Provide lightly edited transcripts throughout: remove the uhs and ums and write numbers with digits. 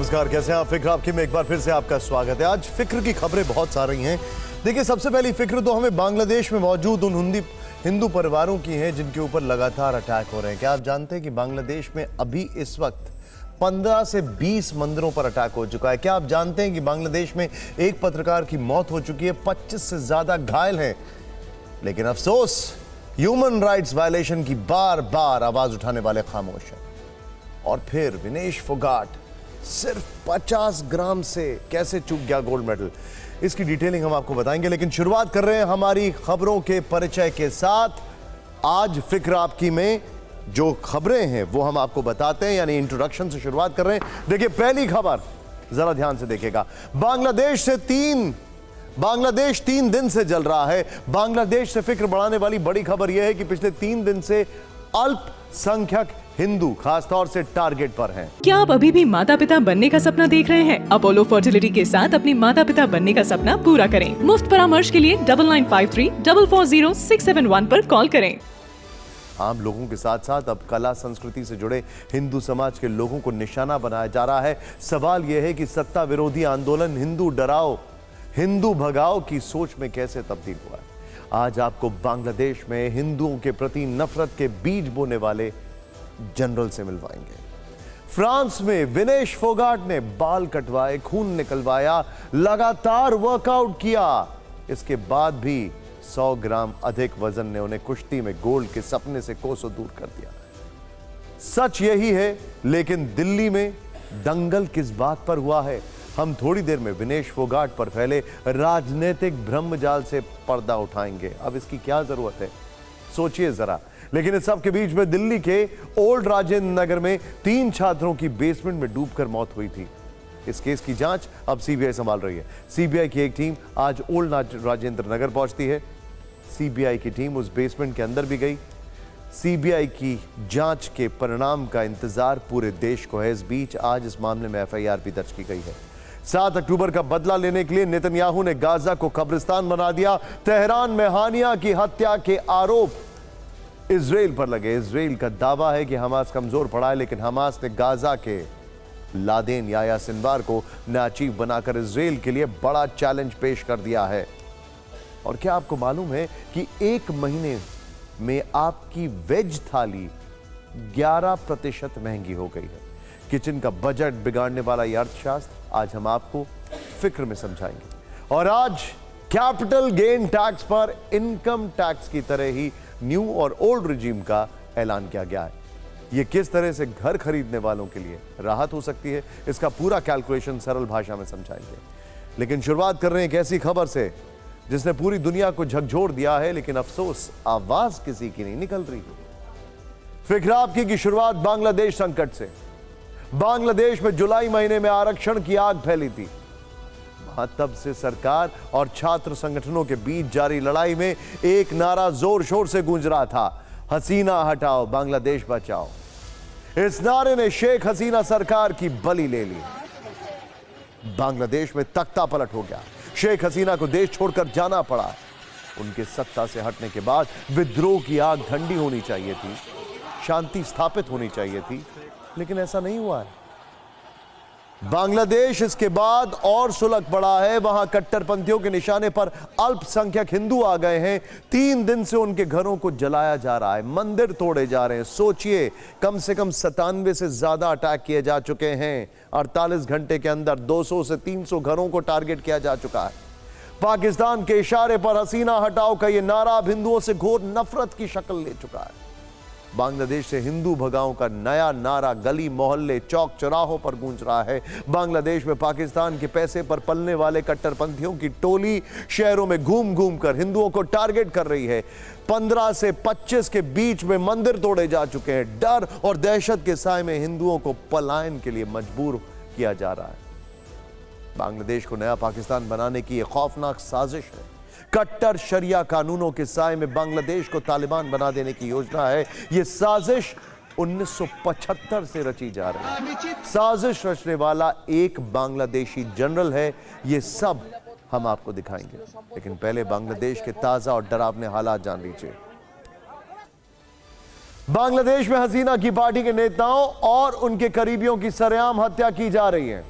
नमस्कार, कैसे हैं आप? फिक्र आपकी में एक बार फिर से आपका स्वागत है। आज फिक्र की खबरें बहुत सारी हैं। देखिए, सबसे पहली फिक्र तो हमें बांग्लादेश में मौजूद उन हिंदू परिवारों की है जिनके ऊपर लगातार अटैक हो रहे हैं। क्या आप जानते हैं कि बांग्लादेश में अभी इस वक्त 15 से 20 मंदिरों पर अटैक हो चुका है? क्या आप जानते हैं कि बांग्लादेश में एक पत्रकार की मौत हो चुकी है, 25 से ज्यादा घायल हैं? लेकिन अफसोस, ह्यूमन राइट्स वायलेशन की बार बार आवाज उठाने वाले खामोश हैं। और फिर विनेश फोगाट सिर्फ 50 ग्राम से कैसे चूक गया गोल्ड मेडल, इसकी डिटेलिंग हम आपको बताएंगे। लेकिन शुरुआत कर रहे हैं हमारी खबरों के परिचय के साथ। आज फिक्र आपकी में जो खबरें हैं वो हम आपको बताते हैं, यानी इंट्रोडक्शन से शुरुआत कर रहे हैं। देखिए, पहली खबर जरा ध्यान से देखिएगा। बांग्लादेश 3 दिन से जल रहा है। बांग्लादेश से फिक्र बढ़ाने वाली बड़ी खबर यह है कि पिछले 3 दिन से अल्पसंख्यक हिंदू खासतौर से टारगेट पर हैं। क्या आप अभी भी माता पिता बनने का सपना देख रहे हैं? अपोलो फर्टिलिटी के साथ अपनी माता पिता बनने का सपना पूरा करें। मुफ्त परामर्श के लिए 9953440671 पर कॉल करें। आम लोगों के साथ साथ अब कला संस्कृति से जुड़े हिंदू समाज के लोगों को निशाना बनाया जा रहा है। सवाल यह है कि सत्ता विरोधी आंदोलन हिंदू डराओ हिंदू भगाओ की सोच में कैसे तब्दील हुआ है। आज आपको बांग्लादेश में हिंदुओं के प्रति नफरत के बीज बोने वाले जनरल से मिलवाएंगे। फ्रांस में विनेश फोगाट ने बाल कटवाए, खून निकलवाया, लगातार वर्कआउट किया। इसके बाद भी 100 ग्राम अधिक वजन ने उन्हें कुश्ती में गोल्ड के सपने से कोसों दूर कर दिया। सच यही है, लेकिन दिल्ली में दंगल किस बात पर हुआ है? हम थोड़ी देर में विनेश फोगाट पर फैले राजनीतिक ब्रह्मजाल से पर्दा उठाएंगे। अब इसकी क्या जरूरत है, सोचिए जरा। लेकिन इस सब के बीच में दिल्ली के ओल्ड राजेंद्र नगर में 3 छात्रों की बेसमेंट में डूबकर मौत हुई थी। इस केस की जांच अब सीबीआई संभाल रही है। सीबीआई की एक टीम आज ओल्ड राजेंद्र नगर पहुंचती है। सीबीआई की टीम उस बेसमेंट के अंदर भी गई। सीबीआई की जांच के परिणाम का इंतजार पूरे देश को है। इस बीच आज इस मामले में एफआईआर भी दर्ज की गई है। 7 अक्टूबर का बदला लेने के लिए नेतन्याहू ने गाजा को कब्रिस्तान बना दिया। तेहरान में हानिया की हत्या के आरोप इजराइल पर लगे। इजराइल का दावा है कि हमास कमजोर पड़ा है, लेकिन हमास ने गाजा के लादेन याया सिनवार को नया चीफ बनाकर इजराइल के लिए बड़ा चैलेंज पेश कर दिया है। और क्या आपको मालूम है कि 1 महीने में आपकी वेज थाली 11% महंगी हो गई है। किचन का बजट बिगाड़ने वाला यह अर्थशास्त्र आज हम आपको फिक्र में समझाएंगे। और आज कैपिटल गेन टैक्स पर इनकम टैक्स की तरह ही न्यू और ओल्ड रिजीम का ऐलान किया गया है। यह किस तरह से घर खरीदने वालों के लिए राहत हो सकती है, इसका पूरा कैलकुलेशन सरल भाषा में समझाएंगे। लेकिन शुरुआत कर रहे हैं एक ऐसी खबर से जिसने पूरी दुनिया को झकझोर दिया है, लेकिन अफसोस आवाज किसी की नहीं निकल रही। फिक्र आपकी की शुरुआत बांग्लादेश संकट से। बांग्लादेश में जुलाई महीने में आरक्षण की आग फैली थी। तब से सरकार और छात्र संगठनों के बीच जारी लड़ाई में एक नारा जोर शोर से गूंज रहा था, हसीना हटाओ बांग्लादेश बचाओ। इस नारे ने शेख हसीना सरकार की बलि ले ली। बांग्लादेश में तख्ता पलट हो गया। शेख हसीना को देश छोड़कर जाना पड़ा। उनके सत्ता से हटने के बाद विद्रोह की आग ठंडी होनी चाहिए थी, शांति स्थापित होनी चाहिए थी, लेकिन ऐसा नहीं हुआ है। बांग्लादेश इसके बाद और सुलग पड़ा है। वहां कट्टरपंथियों के निशाने पर अल्पसंख्यक हिंदू आ गए हैं। 3 दिन से उनके घरों को जलाया जा रहा है, मंदिर तोड़े जा रहे हैं। सोचिए, कम से कम 97 से ज्यादा अटैक किए जा चुके हैं। 48 घंटे के अंदर 200 से 300 घरों को टारगेट किया जा चुका है। पाकिस्तान के इशारे पर हसीना हटाओ का यह नारा अब हिंदुओं से घोर नफरत की शक्ल ले चुका है। बांग्लादेश से हिंदू भगाओं का नया नारा गली मोहल्ले चौक चौराहों पर गूंज रहा है। बांग्लादेश में पाकिस्तान के पैसे पर पलने वाले कट्टरपंथियों की टोली शहरों में घूम घूम कर हिंदुओं को टारगेट कर रही है। 15 से 25 के बीच में मंदिर तोड़े जा चुके हैं। डर और दहशत के साए में हिंदुओं को पलायन के लिए मजबूर किया जा रहा है। बांग्लादेश को नया पाकिस्तान बनाने की यह खौफनाक साजिश है। कट्टर शरिया कानूनों के साए में बांग्लादेश को तालिबान बना देने की योजना है। यह साजिश 1975 से रची जा रही है। साजिश रचने वाला एक बांग्लादेशी जनरल है। यह सब हम आपको दिखाएंगे, लेकिन पहले बांग्लादेश के ताजा और डरावने हालात जान लीजिए। बांग्लादेश में हसीना की पार्टी के नेताओं और उनके करीबियों की सरेआम हत्या की जा रही है।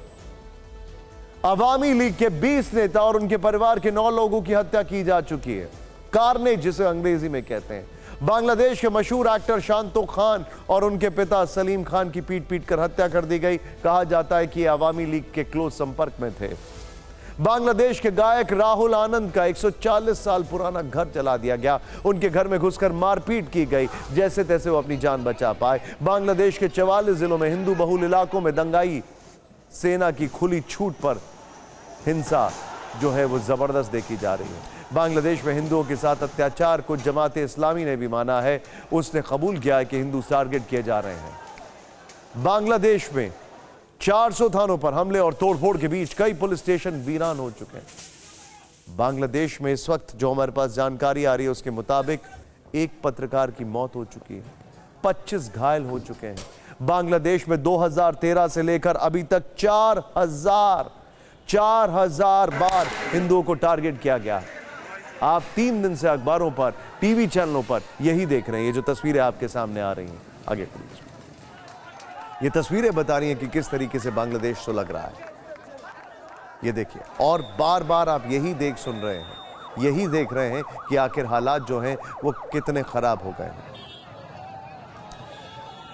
अवामी लीग के 20 नेता और उनके परिवार के 9 लोगों की हत्या की जा चुकी है। कारनेज, जिसे अंग्रेजी में कहते हैं। बांग्लादेश के मशहूर एक्टर शांतो खान और उनके पिता सलीम खान की पीट कर हत्या कर दी गई। कहा जाता है कि ये अवामी लीग के क्लोज संपर्क में थे। बांग्लादेश के गायक राहुल आनंद का 140 साल पुराना घर जला दिया गया। उनके घर में घुसकर मारपीट की गई, जैसे तैसे वो अपनी जान बचा पाए। बांग्लादेश के 44 जिलों में हिंदू बहुल इलाकों में दंगाई सेना की खुली छूट पर हिंसा जो है वो जबरदस्त देखी जा रही है। बांग्लादेश में हिंदुओं के साथ अत्याचार को जमात इस्लामी ने भी माना है। उसने कबूल किया है कि हिंदू टारगेट किए जा रहे हैं। बांग्लादेश में 400 थानों पर हमले और तोड़फोड़ के बीच कई पुलिस स्टेशन वीरान हो चुके हैं। बांग्लादेश में इस वक्त जो हमारे पास जानकारी आ रही है उसके मुताबिक एक पत्रकार की मौत हो चुकी है, 25 घायल हो चुके हैं। बांग्लादेश में 2013 से लेकर अभी तक 4000 बार हिंदुओं को टारगेट किया गया है। आप 3 दिन से अखबारों पर, टीवी चैनलों पर यही देख रहे हैं। ये जो तस्वीरें आपके सामने आ रही हैं, आगे ये तस्वीरें बता रही हैं कि किस तरीके से बांग्लादेश सुलग रहा है। ये देखिए, और बार बार आप यही देख सुन रहे हैं, यही देख रहे हैं कि आखिर हालात जो हैं वो कितने खराब हो गए हैं।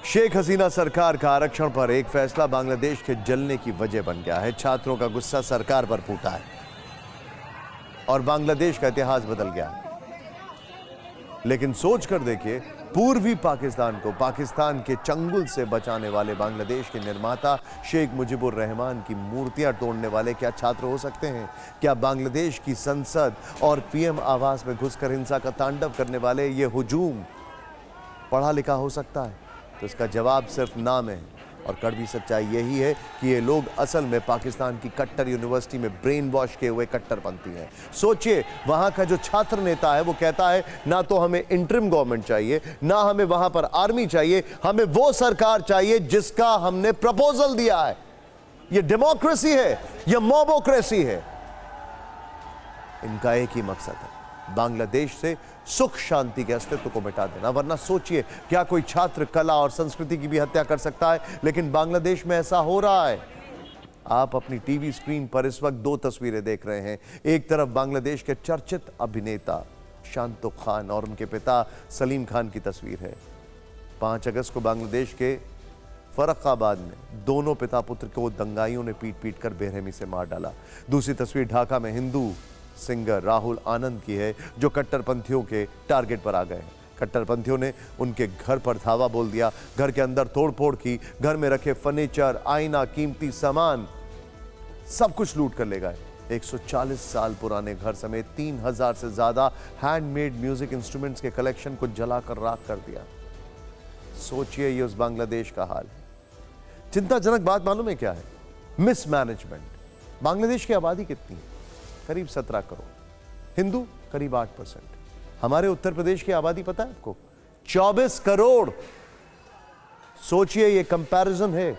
शेख हसीना सरकार का आरक्षण पर एक फैसला बांग्लादेश के जलने की वजह बन गया है। छात्रों का गुस्सा सरकार पर फूटा है और बांग्लादेश का इतिहास बदल गया है। लेकिन सोच कर देखिए, पूर्वी पाकिस्तान को पाकिस्तान के चंगुल से बचाने वाले बांग्लादेश के निर्माता शेख मुजीबुर रहमान की मूर्तियां तोड़ने वाले क्या छात्र हो सकते हैं? क्या बांग्लादेश की संसद और पीएम आवास में घुसकर हिंसा का तांडव करने वाले ये हुजूम पढ़ा लिखा हो सकता है? तो इसका जवाब सिर्फ नाम है। और कड़वी सच्चाई यही है कि ये लोग असल में पाकिस्तान की कट्टर यूनिवर्सिटी में ब्रेन वॉश किए हुए कट्टरपंथी हैं। सोचिए, वहां का जो छात्र नेता है वो कहता है ना तो हमें इंटरिम गवर्नमेंट चाहिए, ना हमें वहां पर आर्मी चाहिए, हमें वो सरकार चाहिए जिसका हमने प्रपोजल दिया है। ये डेमोक्रेसी है, ये मोबोक्रेसी है। इनका एक ही मकसद है, बांग्लादेश से सुख शांति के अस्तित्व को मिटा देना। वरना सोचिए, क्या कोई छात्र कला और संस्कृति की भी हत्या कर सकता है? लेकिन बांग्लादेश में ऐसा हो रहा है। आप अपनी टीवी स्क्रीन पर इस वक्त 2 तस्वीरें देख रहे हैं। एक तरफ बांग्लादेश के चर्चित अभिनेता शांतो खान और उनके पिता सलीम खान की तस्वीर है। 5 अगस्त को बांग्लादेश के फर्रुखाबाद में दोनों पिता पुत्र को दंगाइयों ने पीट कर बेरहमी से मार डाला। दूसरी तस्वीर ढाका में हिंदू सिंगर राहुल आनंद की है, जो कट्टरपंथियों के टारगेट पर आ गए। कट्टरपंथियों ने उनके घर पर धावा बोल दिया, घर के अंदर तोड़फोड़ की, घर में रखे फर्नीचर, आईना, कीमती सामान सब कुछ लूट कर ले गए। 140 साल पुराने घर समेत 3000 से ज्यादा हैंडमेड म्यूजिक इंस्ट्रूमेंट्स के कलेक्शन को जलाकर राख कर दिया। सोचिए, ये उस बांग्लादेश का हाल है। चिंताजनक बात मालूम है क्या है? मिसमैनेजमेंट। बांग्लादेश की आबादी कितनी है? करीब 17 करोड़, हिंदू करीब 8%। हमारे उत्तर प्रदेश की आबादी पता है आपको? 24 करोड़। सोचिए, ये कंपैरिजन है।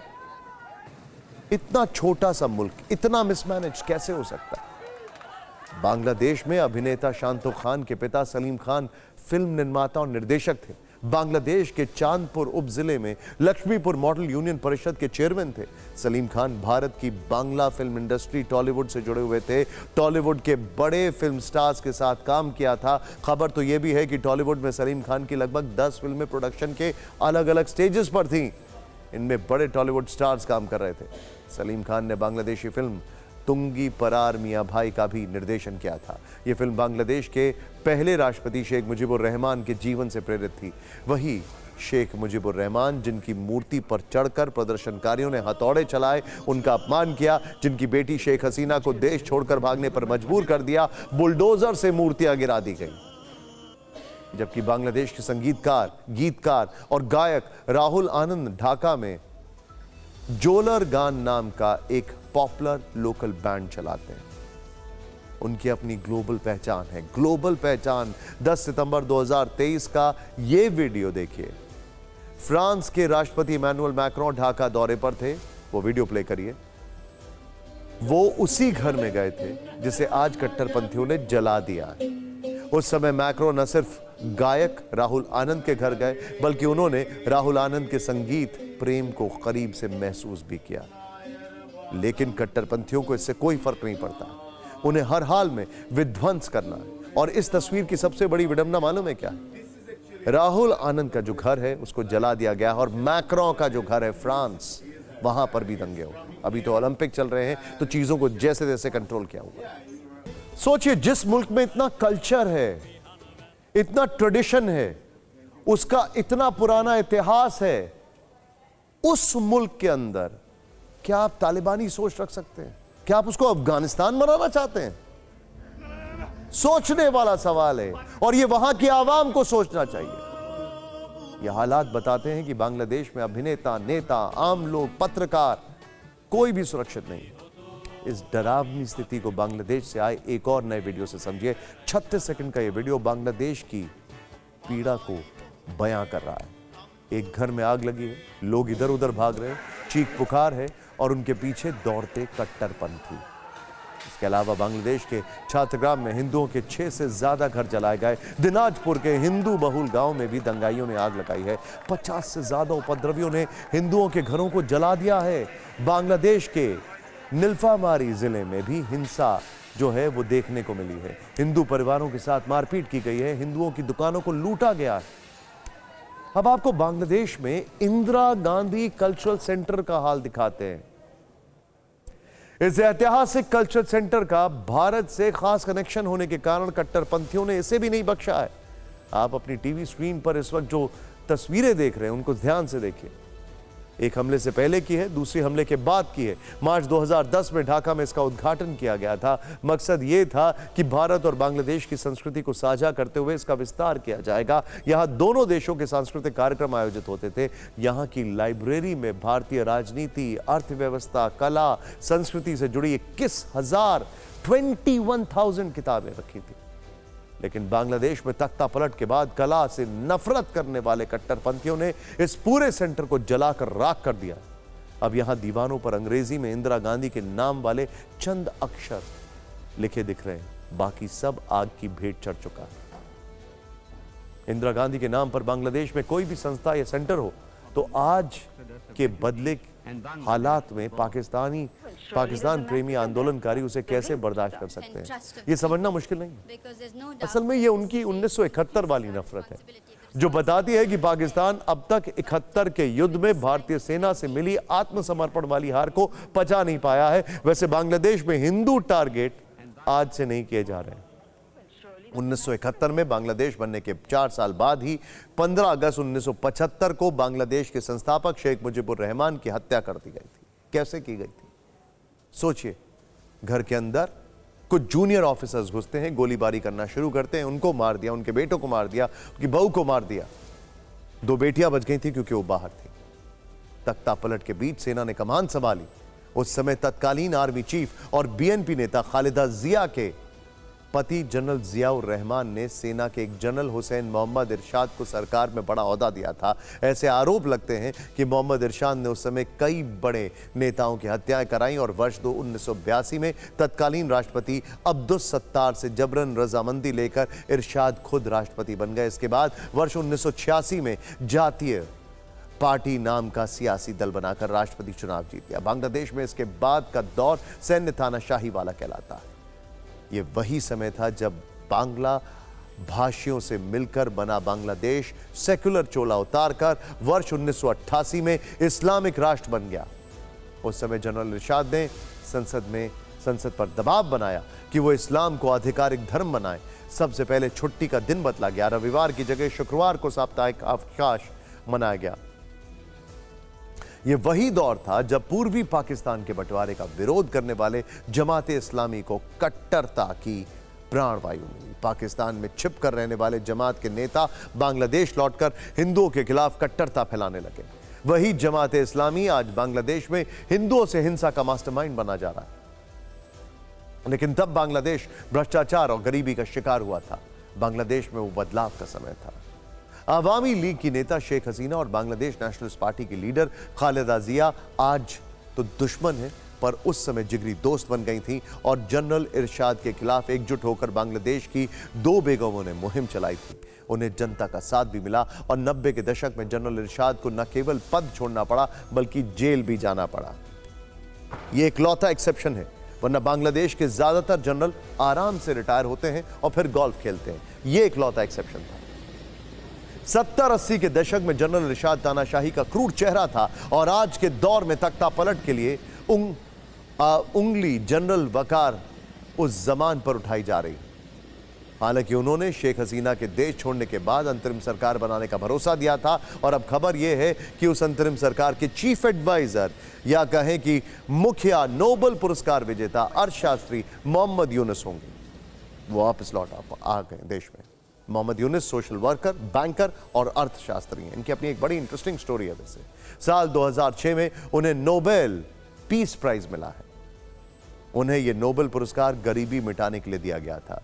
इतना छोटा सा मुल्क इतना मिसमैनेज कैसे हो सकता है? बांग्लादेश में अभिनेता शांतो खान के पिता सलीम खान फिल्म निर्माता और निर्देशक थे। बांग्लादेश के चांदपुर उप जिले में लक्ष्मीपुर मॉडल यूनियन परिषद के चेयरमैन थे। सलीम खान भारत की बांग्ला फिल्म इंडस्ट्री टॉलीवुड से जुड़े हुए थे। टॉलीवुड के बड़े फिल्म स्टार्स के साथ काम किया था। खबर तो यह भी है कि टॉलीवुड में सलीम खान की लगभग 10 फिल्में प्रोडक्शन के अलग अलग स्टेजेस पर थीं। इनमें बड़े टॉलीवुड स्टार्स काम कर रहे थे। सलीम खान ने बांग्लादेशी फिल्म तुंगी परार मियां भाई का भी निर्देशन किया था। यह फिल्म बांग्लादेश के पहले राष्ट्रपति शेख मुजीबुर रहमान के जीवन से प्रेरित थी। वही शेख मुजीबुर रहमान जिनकी मूर्ति पर चढ़कर प्रदर्शनकारियों ने हथौड़े चलाए, उनका अपमान किया, जिनकी बेटी शेख हसीना को देश छोड़कर भागने पर मजबूर कर दिया, बुलडोजर से मूर्तियां गिरा दी गई। जबकि बांग्लादेश के संगीतकार, गीतकार और गायक राहुल आनंद ढाका में जोलर गान नाम का एक पॉपुलर लोकल बैंड चलाते हैं। उनकी अपनी ग्लोबल पहचान है, ग्लोबल पहचान। 10 सितंबर 2023 का ये वीडियो देखिए। फ्रांस के राष्ट्रपति इमैनुअल मैक्रोन ढाका दौरे पर थे। वो वीडियो प्ले करिए। वो उसी घर में गए थे जिसे आज कट्टरपंथियों ने जला दिया है। उस समय मैक्रो न सिर्फ गायक राहुल आनंद के घर गए, बल्कि उन्होंने राहुल आनंद के संगीत प्रेम को करीब से महसूस भी किया। लेकिन कट्टरपंथियों को इससे कोई फर्क नहीं पड़ता, उन्हें हर हाल में विध्वंस करना है। और इस तस्वीर की सबसे बड़ी विडंबना मालूम है क्या है? राहुल आनंद का जो घर है उसको जला दिया गया, और मैक्रो का जो घर है फ्रांस, वहां पर भी दंगे हो। अभी तो ओलंपिक चल रहे हैं, तो चीजों को जैसे तैसे कंट्रोल किया हुआ। सोचिए, जिस मुल्क में इतना कल्चर है, इतना ट्रेडिशन है, उसका इतना पुराना इतिहास है, उस मुल्क के अंदर क्या आप तालिबानी सोच रख सकते हैं? क्या आप उसको अफगानिस्तान बनाना चाहते हैं? सोचने वाला सवाल है, और यह वहां की आवाम को सोचना चाहिए। यह हालात बताते हैं कि बांग्लादेश में अभिनेता, नेता, आम लोग, पत्रकार, कोई भी सुरक्षित नहीं। इस डरावनी स्थिति को बांग्लादेश से आए एक और नए वीडियो से समझिए। 36 सेकंड का यह वीडियो बांग्लादेश की पीड़ा को बयां कर रहा है। एक घर में आग लगी है, लोग इधर उधर भाग रहे हैं, चीख पुकार है, और उनके पीछे दौड़ते कट्टरपंथी। इसके अलावा बांग्लादेश के छात्रग्राम में हिंदुओं के 6 से ज्यादा घर जलाए गए। दिनाजपुर के हिंदू बहुल गांव में भी दंगाइयों ने आग लगाई है। 50 से ज्यादा उपद्रवियों ने हिंदुओं के घरों को जला दिया है। बांग्लादेश के नीलफामारी जिले में भी हिंसा जो है वो देखने को मिली है। हिंदू परिवारों के साथ मारपीट की गई है, हिंदुओं की दुकानों को लूटा गया है। अब आपको बांग्लादेश में इंदिरा गांधी कल्चरल सेंटर का हाल दिखाते हैं। इस ऐतिहासिक कल्चरल सेंटर का भारत से खास कनेक्शन होने के कारण कट्टरपंथियों ने इसे भी नहीं बख्शा है। आप अपनी टीवी स्क्रीन पर इस वक्त जो तस्वीरें देख रहे हैं उनको ध्यान से देखिए। एक हमले से पहले की है, दूसरी हमले के बाद की है। मार्च 2010 में ढाका में इसका उद्घाटन किया गया था। मकसद ये था कि भारत और बांग्लादेश की संस्कृति को साझा करते हुए इसका विस्तार किया जाएगा। यहाँ दोनों देशों के सांस्कृतिक कार्यक्रम आयोजित होते थे। यहाँ की लाइब्रेरी में भारतीय राजनीति, अर्थव्यवस्था, कला, संस्कृति से जुड़ी 21,000 किताबें रखी थी। लेकिन बांग्लादेश में तख्ता पलट के बाद कला से नफरत करने वाले कट्टरपंथियों ने इस पूरे सेंटर को जलाकर राख कर दिया। अब यहां दीवानों पर अंग्रेजी में इंदिरा गांधी के नाम वाले चंद अक्षर लिखे दिख रहे हैं, बाकी सब आग की भेंट चढ़ चुका है। इंदिरा गांधी के नाम पर बांग्लादेश में कोई भी संस्था या सेंटर हो तो आज के बदले हालात में पाकिस्तान प्रेमी आंदोलनकारी उसे कैसे बर्दाश्त कर सकते हैं, ये समझना मुश्किल नहीं है। असल में ये उनकी 1971 वाली नफरत है, जो बताती है कि पाकिस्तान अब तक 71 के युद्ध में भारतीय सेना से मिली आत्मसमर्पण वाली हार को पचा नहीं पाया है। वैसे बांग्लादेश में हिंदू टारगेट आज से नहीं किए जा रहे। 1971 में बांग्लादेश बनने के 4 साल बाद ही 15 अगस्त 1975 को बांग्लादेश के संस्थापक शेख मुजीबुर रहमान की हत्या कर दी गई थी। कैसे की गई थी? सोचिए, घर के अंदर कुछ जूनियर ऑफिसर्स घुसते हैं, गोलीबारी करना शुरू करते हैं, उनको मार दिया, उनके बेटों को मार दिया, उनकी बहू को मार दिया। 2 बेटियां बच गई थी क्योंकि वो बाहर थी। तख्ता पलट के बीच सेना ने कमान संभाली। उस समय तत्कालीन आर्मी चीफ और बीएनपी नेता खालिदा जिया के पति जनरल जियाउर रहमान ने सेना के एक जनरल हुसैन मोहम्मद इरशाद को सरकार में बड़ा ओहदा दिया था। ऐसे आरोप लगते हैं कि मोहम्मद इरशाद ने उस समय कई बड़े नेताओं की हत्याएं कराई और वर्ष 1982 में तत्कालीन राष्ट्रपति अब्दुल सत्तार से जबरन रजामंदी लेकर इरशाद खुद राष्ट्रपति बन गए। इसके बाद वर्ष 1986 में जातीय पार्टी नाम का सियासी दल बनाकर राष्ट्रपति चुनाव जीत गया। बांग्लादेश में इसके बाद का दौर सैन्य तानाशाही वाला कहलाता है। ये वही समय था जब बांग्ला भाषियों से मिलकर बना बांग्लादेश सेक्युलर चोला उतारकर वर्ष 1988 में इस्लामिक राष्ट्र बन गया। उस समय जनरल इरशाद ने संसद पर दबाव बनाया कि वो इस्लाम को आधिकारिक धर्म बनाए। सबसे पहले छुट्टी का दिन बदला गया, रविवार की जगह शुक्रवार को साप्ताहिक अवकाश मनाया गया। यह वही दौर था जब पूर्वी पाकिस्तान के बंटवारे का विरोध करने वाले जमाते इस्लामी को कट्टरता की प्राणवायु मिली। पाकिस्तान में छिप कर रहने वाले जमात के नेता बांग्लादेश लौटकर हिंदुओं के खिलाफ कट्टरता फैलाने लगे। वही जमाते इस्लामी आज बांग्लादेश में हिंदुओं से हिंसा का मास्टरमाइंड बना जा रहा है। लेकिन तब बांग्लादेश भ्रष्टाचार और गरीबी का शिकार हुआ था। बांग्लादेश में वो बदलाव का समय था। आवामी लीग की नेता शेख हसीना और बांग्लादेश नेशनलिस्ट पार्टी की लीडर खालिदा जिया आज तो दुश्मन है, पर उस समय जिगरी दोस्त बन गई थीं और जनरल इरशाद के खिलाफ एकजुट होकर बांग्लादेश की 2 बेगमों ने मुहिम चलाई थी। उन्हें जनता का साथ भी मिला और 90 के दशक में जनरल इरशाद को न केवल पद छोड़ना पड़ा बल्कि जेल भी जाना पड़ा। यह इकलौता एक्सेप्शन है, वरना बांग्लादेश के ज्यादातर जनरल आराम से रिटायर होते हैं और फिर गोल्फ खेलते हैं। यह इकलौता एक्सेप्शन था। 70-80 के दशक में जनरल इरशाद तानाशाही का क्रूर चेहरा था और आज के दौर में तख्ता पलट के लिए उंगली जनरल वकार उस जमान पर उठाई जा रही। हालांकि उन्होंने शेख हसीना के देश छोड़ने के बाद अंतरिम सरकार बनाने का भरोसा दिया था और अब खबर यह है कि उस अंतरिम सरकार के चीफ एडवाइजर या कहें कि मुखिया नोबेल पुरस्कार विजेता अर्थशास्त्री मोहम्मद यूनुस होंगे। वो वापस लौट आ गए देश में। Mohammad Yunus social worker, banker और अर्थशास्त्री हैं। इनकी अपनी एक बड़ी इंटरेस्टिंग स्टोरी है। वैसे साल 2006 में उन्हें नोबेल पीस प्राइज मिला है। उन्हें यह नोबेल पुरस्कार गरीबी मिटाने के लिए दिया गया था।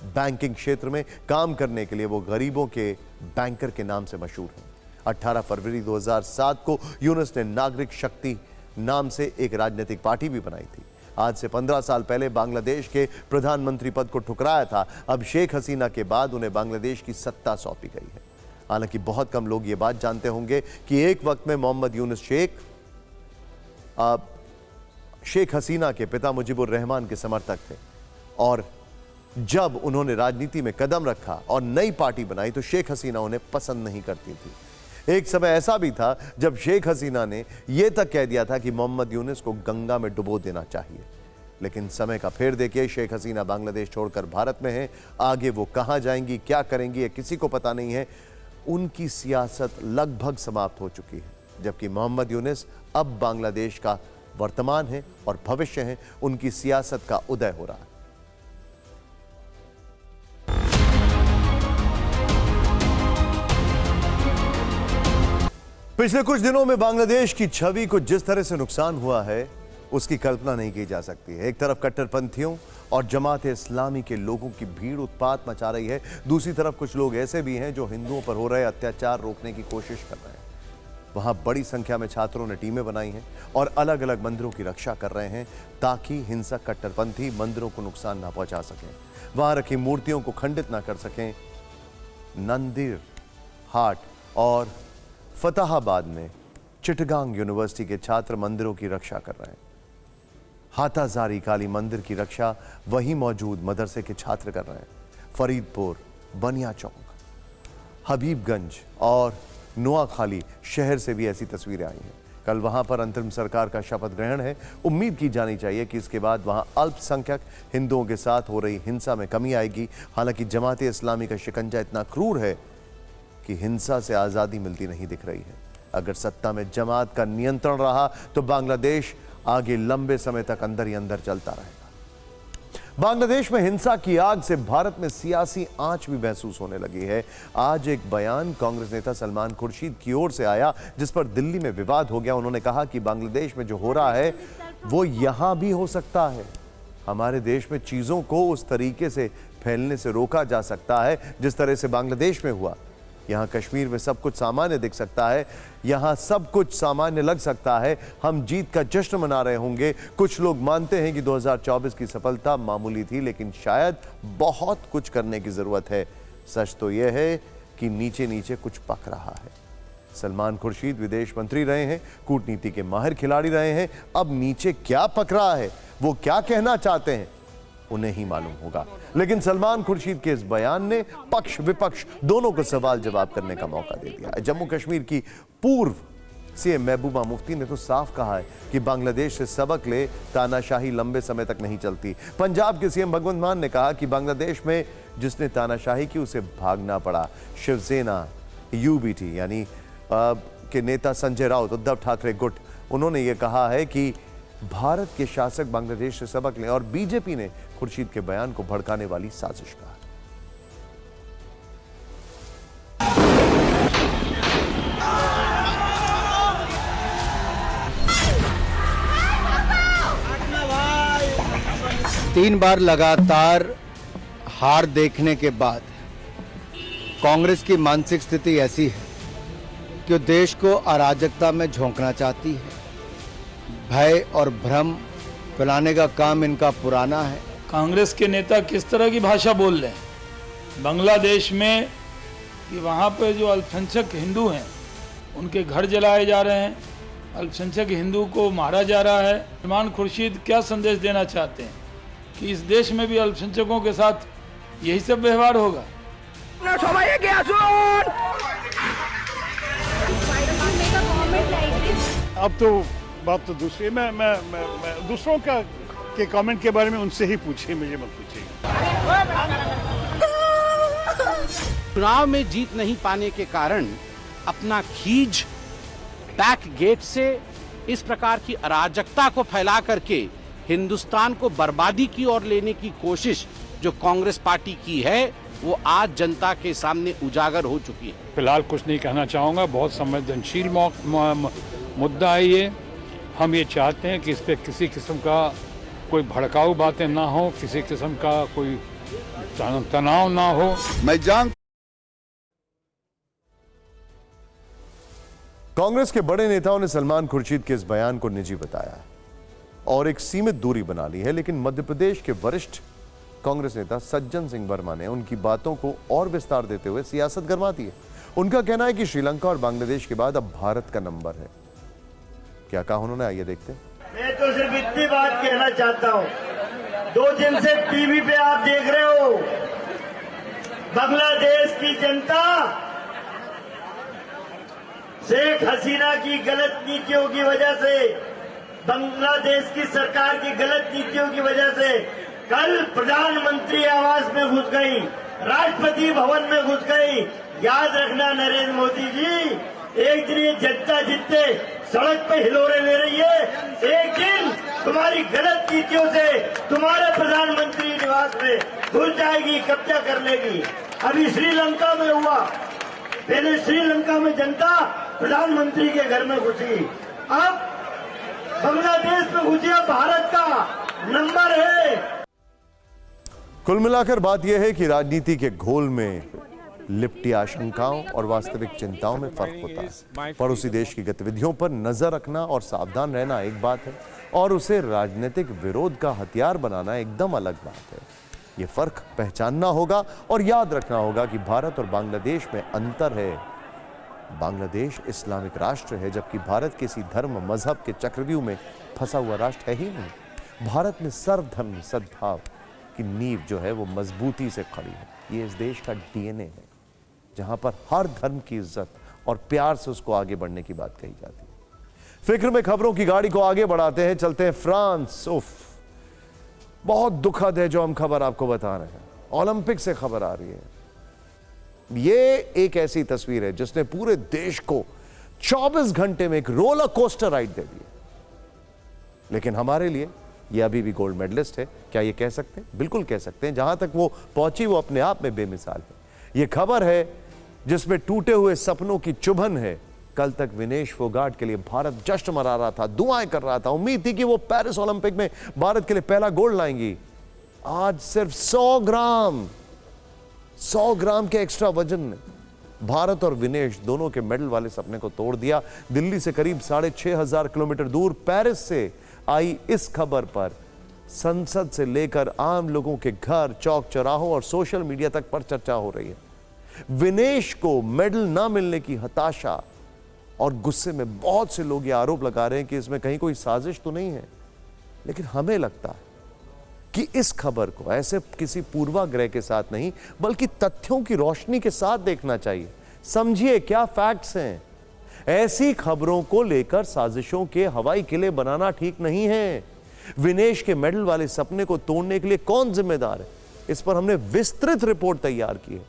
बैंकिंग क्षेत्र में काम करने के लिए वो गरीबों के बैंकर के नाम से मशहूर हैं। 18 फरवरी 2007 को यूनुस ने नागरिक शक्ति नाम से एक राजनीतिक पार्टी भी बनाई थी। आज से 15 साल पहले बांग्लादेश के प्रधानमंत्री पद को ठुकराया था। अब शेख हसीना के बाद उन्हें बांग्लादेश की सत्ता सौंपी गई है। हालांकि बहुत कम लोग ये बात जानते होंगे कि एक वक्त में मोहम्मद यूनुस शेख हसीना के पिता मुजीबुर रहमान के समर्थक थे और जब उन्होंने राजनीति में कदम रखा और नई पार्टी बनाई तो शेख हसीना उन्हें पसंद नहीं करती थी। एक समय ऐसा भी था जब शेख हसीना ने यह तक कह दिया था कि मोहम्मद यूनुस को गंगा में डुबो देना चाहिए। लेकिन समय का फेर देखिए, शेख हसीना बांग्लादेश छोड़कर भारत में है। आगे वो कहां जाएंगी, क्या करेंगी, ये किसी को पता नहीं है। उनकी सियासत लगभग समाप्त हो चुकी है, जबकि मोहम्मद यूनुस अब बांग्लादेश का वर्तमान है और भविष्य है। उनकी सियासत का उदय हो रहा है। पिछले कुछ दिनों में बांग्लादेश की छवि को जिस तरह से नुकसान हुआ है उसकी कल्पना नहीं की जा सकती है। एक तरफ कट्टरपंथियों और जमात इस्लामी के लोगों की भीड़ उत्पात मचा रही है, दूसरी तरफ कुछ लोग ऐसे भी हैं जो हिंदुओं पर हो रहे अत्याचार रोकने की कोशिश कर रहे हैं। वहां बड़ी संख्या में छात्रों ने टीमें बनाई हैं और अलग अलग मंदिरों की रक्षा कर रहे हैं ताकि हिंसक कट्टरपंथी मंदिरों को नुकसान ना पहुंचा सकें, वहां रखी मूर्तियों को खंडित ना कर सकें। नंदीर हाट और फतेहाबाद में चिटगांग यूनिवर्सिटी के छात्र मंदिरों की रक्षा कर रहे हैं। हाथाजारी काली मंदिर की रक्षा वहीं मौजूद मदरसे के छात्र कर रहे हैं। फरीदपुर, बनिया चौक, हबीबगंज और नोआखाली शहर से भी ऐसी तस्वीरें आई हैं। कल वहां पर अंतरिम सरकार का शपथ ग्रहण है। उम्मीद की जानी चाहिए कि इसके बाद वहां अल्पसंख्यक हिंदुओं के साथ हो रही हिंसा में कमी आएगी। हालांकि जमाते इस्लामी का शिकंजा इतना क्रूर है कि हिंसा से आज़ादी मिलती नहीं दिख रही है। अगर सत्ता में जमात का नियंत्रण रहा तो बांग्लादेश आगे लंबे समय तक अंदर ही अंदर चलता रहेगा। बांग्लादेश में हिंसा की आग से भारत में सियासी आंच भी महसूस होने लगी है। आज एक बयान कांग्रेस नेता सलमान खुर्शीद की ओर से आया जिस पर दिल्ली में विवाद हो गया। उन्होंने कहा कि बांग्लादेश में जो हो रहा है वो यहां भी हो सकता है। हमारे देश में चीजों को उस तरीके से फैलने से रोका जा सकता है जिस तरह से बांग्लादेश में हुआ। यहाँ कश्मीर में सब कुछ सामान्य दिख सकता है, यहाँ सब कुछ सामान्य लग सकता है। हम जीत का जश्न मना रहे होंगे। कुछ लोग मानते हैं कि 2024 की सफलता मामूली थी, लेकिन शायद बहुत कुछ करने की जरूरत है। सच तो यह है कि नीचे नीचे कुछ पक रहा है। सलमान खुर्शीद विदेश मंत्री रहे हैं, कूटनीति के माहिर खिलाड़ी रहे हैं। अब नीचे क्या पक रहा है, वो क्या कहना चाहते हैं, उन्हें ही मालूम होगा। लेकिन सलमान खुर्शीद के इस बयान ने पक्ष विपक्ष दोनों को सवाल जवाब करने का मौका दे दिया। जम्मू कश्मीर की पूर्व सीएम महबूबा मुफ्ती ने तो साफ कहा है कि बांग्लादेश से सबक ले, तानाशाही लंबे समय तक नहीं चलती। पंजाब के सीएम भगवंत मान ने कहा कि बांग्लादेश में जिसने तानाशाही की उसे भागना पड़ा। शिवसेना यूबीटी यानी के नेता संजय राउत, उद्धव ठाकरे गुट, उन्होंने ये कहा है कि भारत के शासक बांग्लादेश से सबक लें और बीजेपी ने खुर्शीद के बयान को भड़काने वाली साजिश कहा। तीन बार लगातार हार देखने के बाद कांग्रेस की मानसिक स्थिति ऐसी है कि वो देश को अराजकता में झोंकना चाहती है। भय और भ्रम फैलाने का काम इनका पुराना है। कांग्रेस के नेता किस तरह की भाषा बोल रहे हैं बांग्लादेश में कि वहाँ पे जो अल्पसंख्यक हिंदू हैं उनके घर जलाए जा रहे हैं, अल्पसंख्यक हिंदू को मारा जा रहा है। सलमान खुर्शीद क्या संदेश देना चाहते हैं कि इस देश में भी अल्पसंख्यकों के साथ यही सब व्यवहार होगा? अब तो बात तो दूसरी है। मैं दूसरों का के कमेंट के बारे में उनसे ही पूछिए, मुझे मत पूछिए। चुनाव में जीत नहीं पाने के कारण अपना खीज बैक गेट से इस प्रकार की अराजकता को फैला करके हिंदुस्तान को बर्बादी की ओर लेने की कोशिश जो कांग्रेस पार्टी की है वो आज जनता के सामने उजागर हो चुकी है। फिलहाल कुछ नहीं कहना चाहूँगा। बहुत संवेदनशील मुद्दा है ये। हम ये चाहते हैं कि इस पर किसी किस्म का कोई भड़काऊ बातें ना हो, किसी किस्म का कोई तनाव ना हो। मैं जान कांग्रेस के बड़े नेताओं ने सलमान खुर्शीद के इस बयान को निजी बताया और एक सीमित दूरी बना ली है, लेकिन मध्य प्रदेश के वरिष्ठ कांग्रेस नेता सज्जन सिंह वर्मा ने उनकी बातों को और विस्तार देते हुए सियासत गरमा दी है। उनका कहना है कि श्रीलंका और बांग्लादेश के बाद अब भारत का नंबर है। क्या कहा उन्होंने, आइए देखते हैं। मैं तो सिर्फ इतनी बात कहना चाहता हूँ, 2 दिन से टीवी पे आप देख रहे हो बांग्लादेश की जनता शेख हसीना की गलत नीतियों की वजह से, बांग्लादेश की सरकार की गलत नीतियों की वजह से कल प्रधानमंत्री आवास में घुस गई, राष्ट्रपति भवन में घुस गई। याद रखना नरेंद्र मोदी जी, एक दिन ये जनता जितने सड़क पे हिलोरे ले रही है, एक दिन तुम्हारी गलत नीतियों से तुम्हारे प्रधानमंत्री निवास में घुस जाएगी, कब्जा कर लेगी। अभी श्रीलंका में हुआ, पहले श्रीलंका में जनता प्रधानमंत्री के घर में घुसी, अब बांग्लादेश में घुसी। अब भारत का नंबर है। कुल मिलाकर बात यह है कि राजनीति के घोल में लिपटी आशंकाओं और वास्तविक चिंताओं में फर्क होता है। पड़ोसी देश की गतिविधियों पर नजर रखना और सावधान रहना एक बात है, और उसे राजनीतिक विरोध का हथियार बनाना एकदम अलग बात है। यह फर्क पहचानना होगा और याद रखना होगा कि भारत और बांग्लादेश में अंतर है। बांग्लादेश इस्लामिक राष्ट्र है, जबकि भारत किसी धर्म मजहब के चक्रव्यूह में फंसा हुआ राष्ट्र है ही नहीं। भारत में सर्वधर्म सद्भाव की नींव जो है वो मजबूती से खड़ी है। ये इस देश का डीएनए है, जहां पर हर धर्म की इज्जत और प्यार से उसको आगे बढ़ने की बात कही जाती है। फिक्र में खबरों की गाड़ी को आगे बढ़ाते हैं, चलते हैं फ्रांस। उफ, बहुत दुखद है जो हम खबर आपको बता रहे हैं। ओलंपिक से खबर आ रही है। ये एक ऐसी तस्वीर है जिसने पूरे देश को 24 घंटे में एक रोलर कोस्टर राइड दे दी। लेकिन हमारे लिए ये अभी भी गोल्ड मेडलिस्ट है। क्या ये कह सकते हैं? बिल्कुल कह सकते हैं। जहां तक वो पहुंची वो अपने आप में बेमिसाल है। ये खबर है जिसमें टूटे हुए सपनों की चुभन है। कल तक विनेश फोगाट के लिए भारत जश्न मना रहा था, दुआएं कर रहा था, उम्मीद थी कि वो पेरिस ओलंपिक में भारत के लिए पहला गोल्ड लाएंगी। आज सिर्फ 100 ग्राम के एक्स्ट्रा वजन ने भारत और विनेश दोनों के मेडल वाले सपने को तोड़ दिया। दिल्ली से करीब 6500 किलोमीटर दूर पेरिस से आई इस खबर पर संसद से लेकर आम लोगों के घर, चौक चौराहों और सोशल मीडिया तक पर चर्चा हो रही है। विनेश को मेडल ना मिलने की हताशा और गुस्से में बहुत से लोग ये आरोप लगा रहे हैं कि इसमें कहीं कोई साजिश तो नहीं है। लेकिन हमें लगता है कि इस खबर को ऐसे किसी पूर्वाग्रह के साथ नहीं, बल्कि तथ्यों की रोशनी के साथ देखना चाहिए। समझिए क्या फैक्ट्स हैं। ऐसी खबरों को लेकर साजिशों के हवाई किले बनाना ठीक नहीं है। विनेश के मेडल वाले सपने को तोड़ने के लिए कौन जिम्मेदार है, इस पर हमने विस्तृत रिपोर्ट तैयार की है,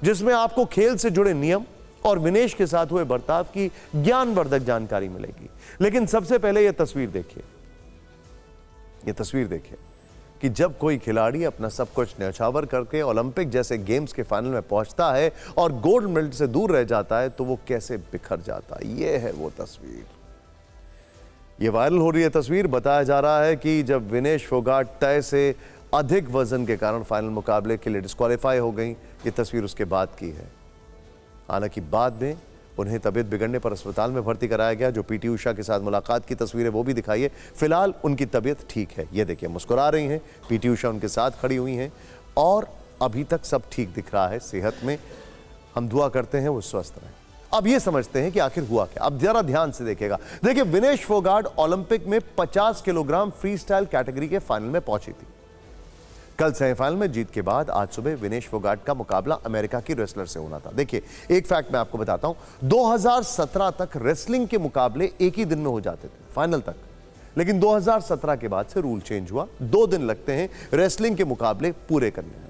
जिसमें आपको खेल से जुड़े नियम और विनेश के साथ हुए बर्ताव की ज्ञानवर्धक जानकारी मिलेगी। लेकिन सबसे पहले यह तस्वीर देखिए। यह तस्वीर देखिए कि जब कोई खिलाड़ी अपना सब कुछ न्यौछावर करके ओलंपिक जैसे गेम्स के फाइनल में पहुंचता है और गोल्ड मेडल से दूर रह जाता है तो वो कैसे बिखर जाता है। ये है वो तस्वीर। ये वायरल हो रही है तस्वीर। बताया जा रहा है कि जब विनेश फोगाट तय से अधिक वजन के कारण फाइनल मुकाबले के लिए डिस्क्वालीफाई हो गई। ये तस्वीर उसके बाद की है। हालांकि बाद में उन्हें तबीयत बिगड़ने पर अस्पताल में भर्ती कराया गया। जो पीटी उषा के साथ मुलाकात की तस्वीरें वो भी दिखाइए। फिलहाल उनकी तबीयत ठीक है, ये देखिए मुस्कुरा रही हैं, पीटी उषा उनके साथ खड़ी हुई हैं और अभी तक सब ठीक दिख रहा है सेहत में। हम दुआ करते हैं वो स्वस्थ रहें। अब ये समझते हैं कि आखिर हुआ क्या। अब जरा ध्यान से देखिएगा। देखिए, विनेश फोगाट ओलंपिक में 50 किलोग्राम फ्री स्टाइल कैटेगरी के फाइनल में पहुंची थी। कल सेमीफाइनल में जीत के बाद आज सुबह विनेश फोगाट का मुकाबला अमेरिका की रेसलर से होना था। देखिए, एक फैक्ट मैं आपको बताता हूं, 2017 तक रेसलिंग के मुकाबले एक ही दिन में हो जाते थे फाइनल तक, लेकिन 2017 के बाद से रूल चेंज हुआ। 2 दिन लगते हैं रेसलिंग के मुकाबले पूरे करने में।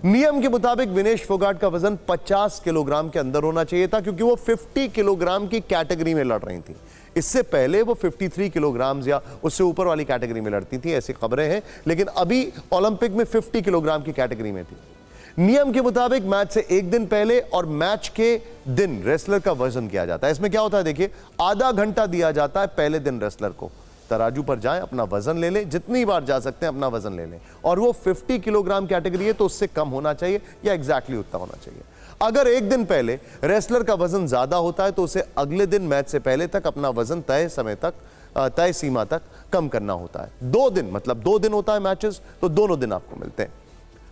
नियम के मुताबिक विनेश फोगाट का वजन 50 किलोग्राम के अंदर होना चाहिए था, क्योंकि वो 50 किलोग्राम की कैटेगरी में लड़ रही थी। इससे पहले वो 53 किलोग्राम या उससे ऊपर वाली कैटेगरी में लड़ती थी, ऐसी खबरें हैं, लेकिन अभी ओलंपिक में 50 किलोग्राम की कैटेगरी में थी। नियम के मुताबिक मैच से एक दिन पहले और मैच के दिन रेसलर का वजन किया जाता है। इसमें क्या होता है, देखिए, आधा घंटा दिया जाता है पहले दिन रेसलर को। तराजू पर जाएं, अपना वजन ले लें, जितनी बार जा सकते हैं अपना वजन ले लें, और वो 50 किलोग्राम कैटेगरी है तो उससे कम होना चाहिए या एग्जैक्टली उतना होना चाहिए। अगर एक दिन पहले रेसलर का वजन ज्यादा होता है तो उसे अगले दिन मैच से पहले तक अपना वजन तय सीमा तक कम करना होता है। 2 दिन, मतलब 2 दिन होता है मैचेस, तो दोनों दिन आपको मिलते हैं।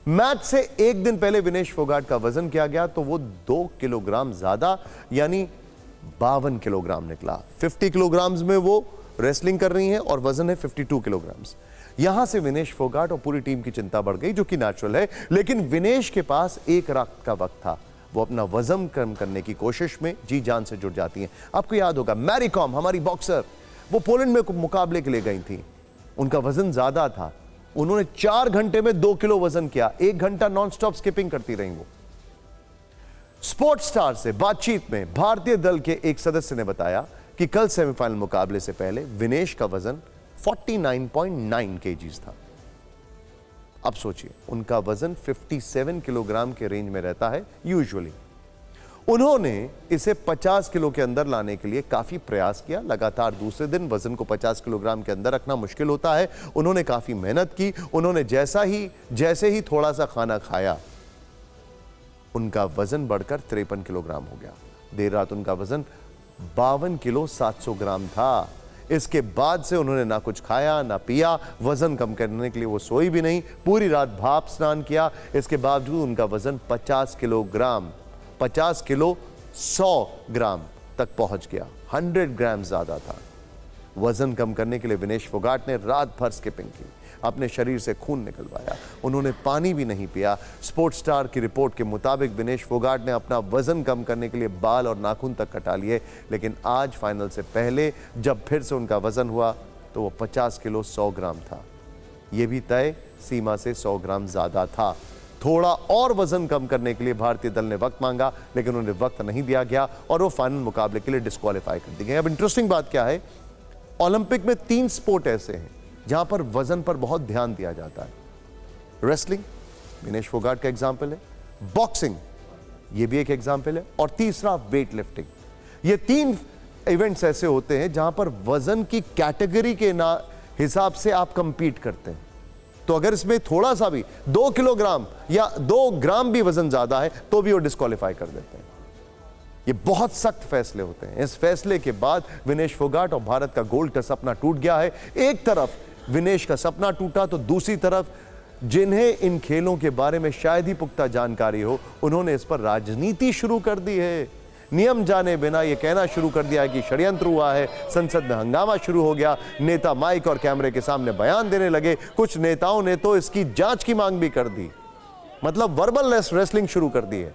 मैच से एक दिन पहले विनेश फोगाट का वजन किया गया तो वो 2 किलोग्राम ज्यादा यानी 52 किलोग्राम निकला। 50 किलोग्राम में वो रेसलिंग कर रही हैं और वजन है 52 किलोग्राम। यहां से विनेश फोगाट और पूरी टीम की चिंता बढ़ गई, जो कि नेचुरल है, लेकिन विनेश के पास एक रात का वक्त था। वो अपना वजन कम करने की कोशिश में जी जान से जुट जाती हैं। आपको याद होगा मैरी कॉम, हमारी बॉक्सर, वो पोलैंड में मुकाबले के लिए गई थी। उनका वजन ज्यादा था, उन्होंने 4 घंटे में 2 किलो वजन किया। 1 घंटा नॉन स्टॉप स्किपिंग करती रही वो। स्पोर्ट्स स्टार से बातचीत में भारतीय दल के एक सदस्य ने बताया कि कल सेमीफाइनल मुकाबले से पहले विनेश का वजन 49.9 केजीज था। अब सोचिए, उनका वजन 57 किलोग्राम के रेंज में रहता है यूजुअली। उन्होंने इसे 50 किलो के अंदर लाने के लिए काफी प्रयास किया। लगातार दूसरे दिन वजन को 50 किलोग्राम के अंदर रखना मुश्किल होता है। उन्होंने काफी मेहनत की। उन्होंने जैसे ही थोड़ा सा खाना खाया, उनका वजन बढ़कर 53 किलोग्राम हो गया। देर रात उनका वजन 52 किलो 700 ग्राम था। इसके बाद से उन्होंने ना कुछ खाया ना पिया। वजन कम करने के लिए वो सोई भी नहीं, पूरी रात भाप स्नान किया। इसके बावजूद उनका वजन 50 किलो 100 ग्राम तक पहुंच गया। 100 ग्राम ज्यादा था। वजन कम करने के लिए विनेश फोगाट ने रात भर स्किपिंग की, अपने शरीर से खून निकलवाया। उन्होंने पानी भी नहीं पिया। स्पोर्ट्स स्टार की रिपोर्ट के मुताबिक विनेश फोगाट ने अपना वजन कम करने के लिए बाल और नाखून तक कटा लिए, लेकिन आज फाइनल से पहले जब फिर से उनका वजन हुआ तो वो 50 किलो 100 ग्राम था। यह भी तय सीमा से 100 ग्राम ज्यादा था। थोड़ा और वजन कम करने के लिए भारतीय दल ने वक्त मांगा, लेकिन उन्हें वक्त नहीं दिया गया और वो फाइनल मुकाबले के लिए डिस्क्वालीफाई कर दिए गए। अब इंटरेस्टिंग बात क्या है, ओलंपिक में 3 स्पोर्ट ऐसे हैं जहां पर वजन पर बहुत ध्यान दिया जाता है। रेसलिंग, विनेश फोगाट का एग्जाम्पल है, बॉक्सिंग, यह भी एक एग्जाम्पल है, और तीसरा वेट लिफ्टिंग। ये 3 इवेंट्स ऐसे होते हैं जहां पर वजन की कैटेगरी के हिसाब से आप कंपीट करते हैं। तो अगर इसमें थोड़ा सा भी 2 किलोग्राम या 2 ग्राम भी वजन ज्यादा है तो भी वो डिस्क्वालीफाई कर देते हैं। ये बहुत सख्त फैसले होते हैं। इस फैसले के बाद विनेश फोगाट और भारत का गोल्ड का सपना टूट गया है। एक तरफ विनेश का सपना टूटा तो दूसरी तरफ जिन्हें इन खेलों के बारे में शायद ही पुख्ता जानकारी हो, उन्होंने इस पर राजनीति शुरू कर दी है। नियम जाने बिना यह कहना शुरू कर दिया है कि षड्यंत्र हुआ है। संसद में हंगामा शुरू हो गया। नेता माइक और कैमरे के सामने बयान देने लगे। कुछ नेताओं ने तो इसकी जांच की मांग भी कर दी, मतलब वर्बल रेसलिंग शुरू कर दी है।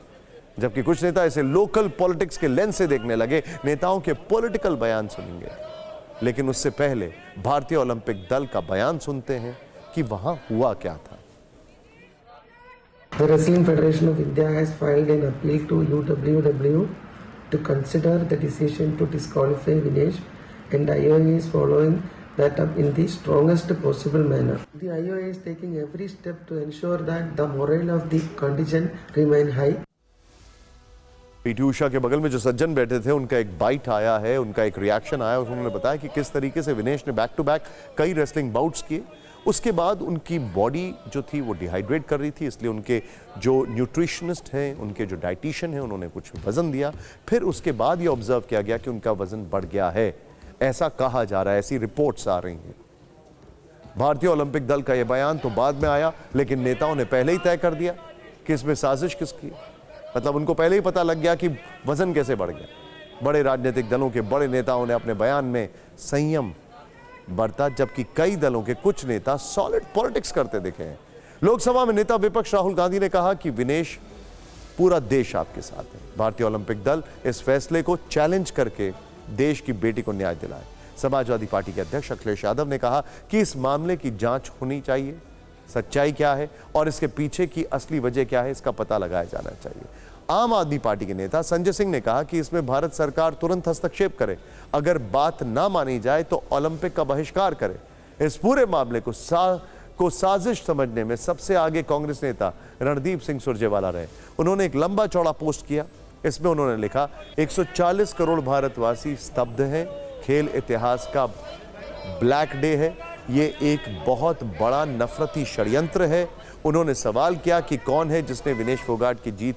जबकि कुछ नेता इसे लोकल पॉलिटिक्स के लेंस से देखने लगे। नेताओं के पॉलिटिकल बयान सुनेंगे, लेकिन उससे पहले भारतीय ओलंपिक दल का बयान सुनते हैं कि वहां हुआ क्या था। The Wrestling Federation of India has filed an appeal to UWW to consider the decision to disqualify Vinesh, and IOA is following that up in the strongest possible manner. The IOA is taking every step to ensure that the morale of the contingent remain high. PT Usha के बगल में जो सज्जन बैठे थे, उनका एक bite आया है, उनका एक रिएक्शन आया। उन्होंने बताया कि किस तरीके से विनेश ने बैक टू बैक कई रेसलिंग बाउट्स किए। उसके बाद उनकी बॉडी जो थी वो डिहाइड्रेट कर रही थी, इसलिए उनके जो न्यूट्रिशनिस्ट हैं, उनके जो डाइटिशियन हैं, उन्होंने कुछ वज़न दिया। फिर उसके बाद ये ऑब्जर्व किया गया कि उनका वज़न बढ़ गया है, ऐसा कहा जा रहा है, ऐसी रिपोर्ट्स आ रही हैं। भारतीय ओलंपिक दल का यह बयान तो बाद में आया, लेकिन नेताओं ने पहले ही तय कर दिया कि इसमें साजिश किसकी है। मतलब उनको पहले ही पता लग गया कि वज़न कैसे बढ़ गया। बड़े राजनीतिक दलों के बड़े नेताओं ने अपने बयान में संयम बरता, जबकि कई दलों के कुछ नेता सॉलिड पॉलिटिक्स करते दिखे हैं। लोकसभा में नेता विपक्ष राहुल गांधी ने कहा कि विनेश, पूरा देश आपके साथ है। भारतीय ओलंपिक दल इस फैसले को चैलेंज करके देश की बेटी को न्याय दिलाए। समाजवादी पार्टी के अध्यक्ष अखिलेश यादव ने कहा कि इस मामले की जांच होनी चाहिए, सच्चाई क्या है और इसके पीछे की असली वजह क्या है, इसका पता लगाया जाना चाहिए। आम आदमी पार्टी के नेता संजय सिंह ने कहा कि इसमें भारत सरकार तुरंत हस्तक्षेप करे, अगर बात ना मानी जाए तो ओलंपिक का बहिष्कार करे। इस पूरे मामले को साजिश समझने में सबसे आगे कांग्रेस नेता रणदीप सिंह सुरजेवाला रहे। उन्होंने एक लंबा चौड़ा पोस्ट किया, इसमें उन्होंने लिखा 140 करोड़ भारतवासी स्तब्ध हैं, खेल इतिहास का ब्लैक डे है, ये एक बहुत बड़ा नफरती षड्यंत्र है। उन्होंने सवाल किया कि कौन है जिसने विनेश फोगाट की जीत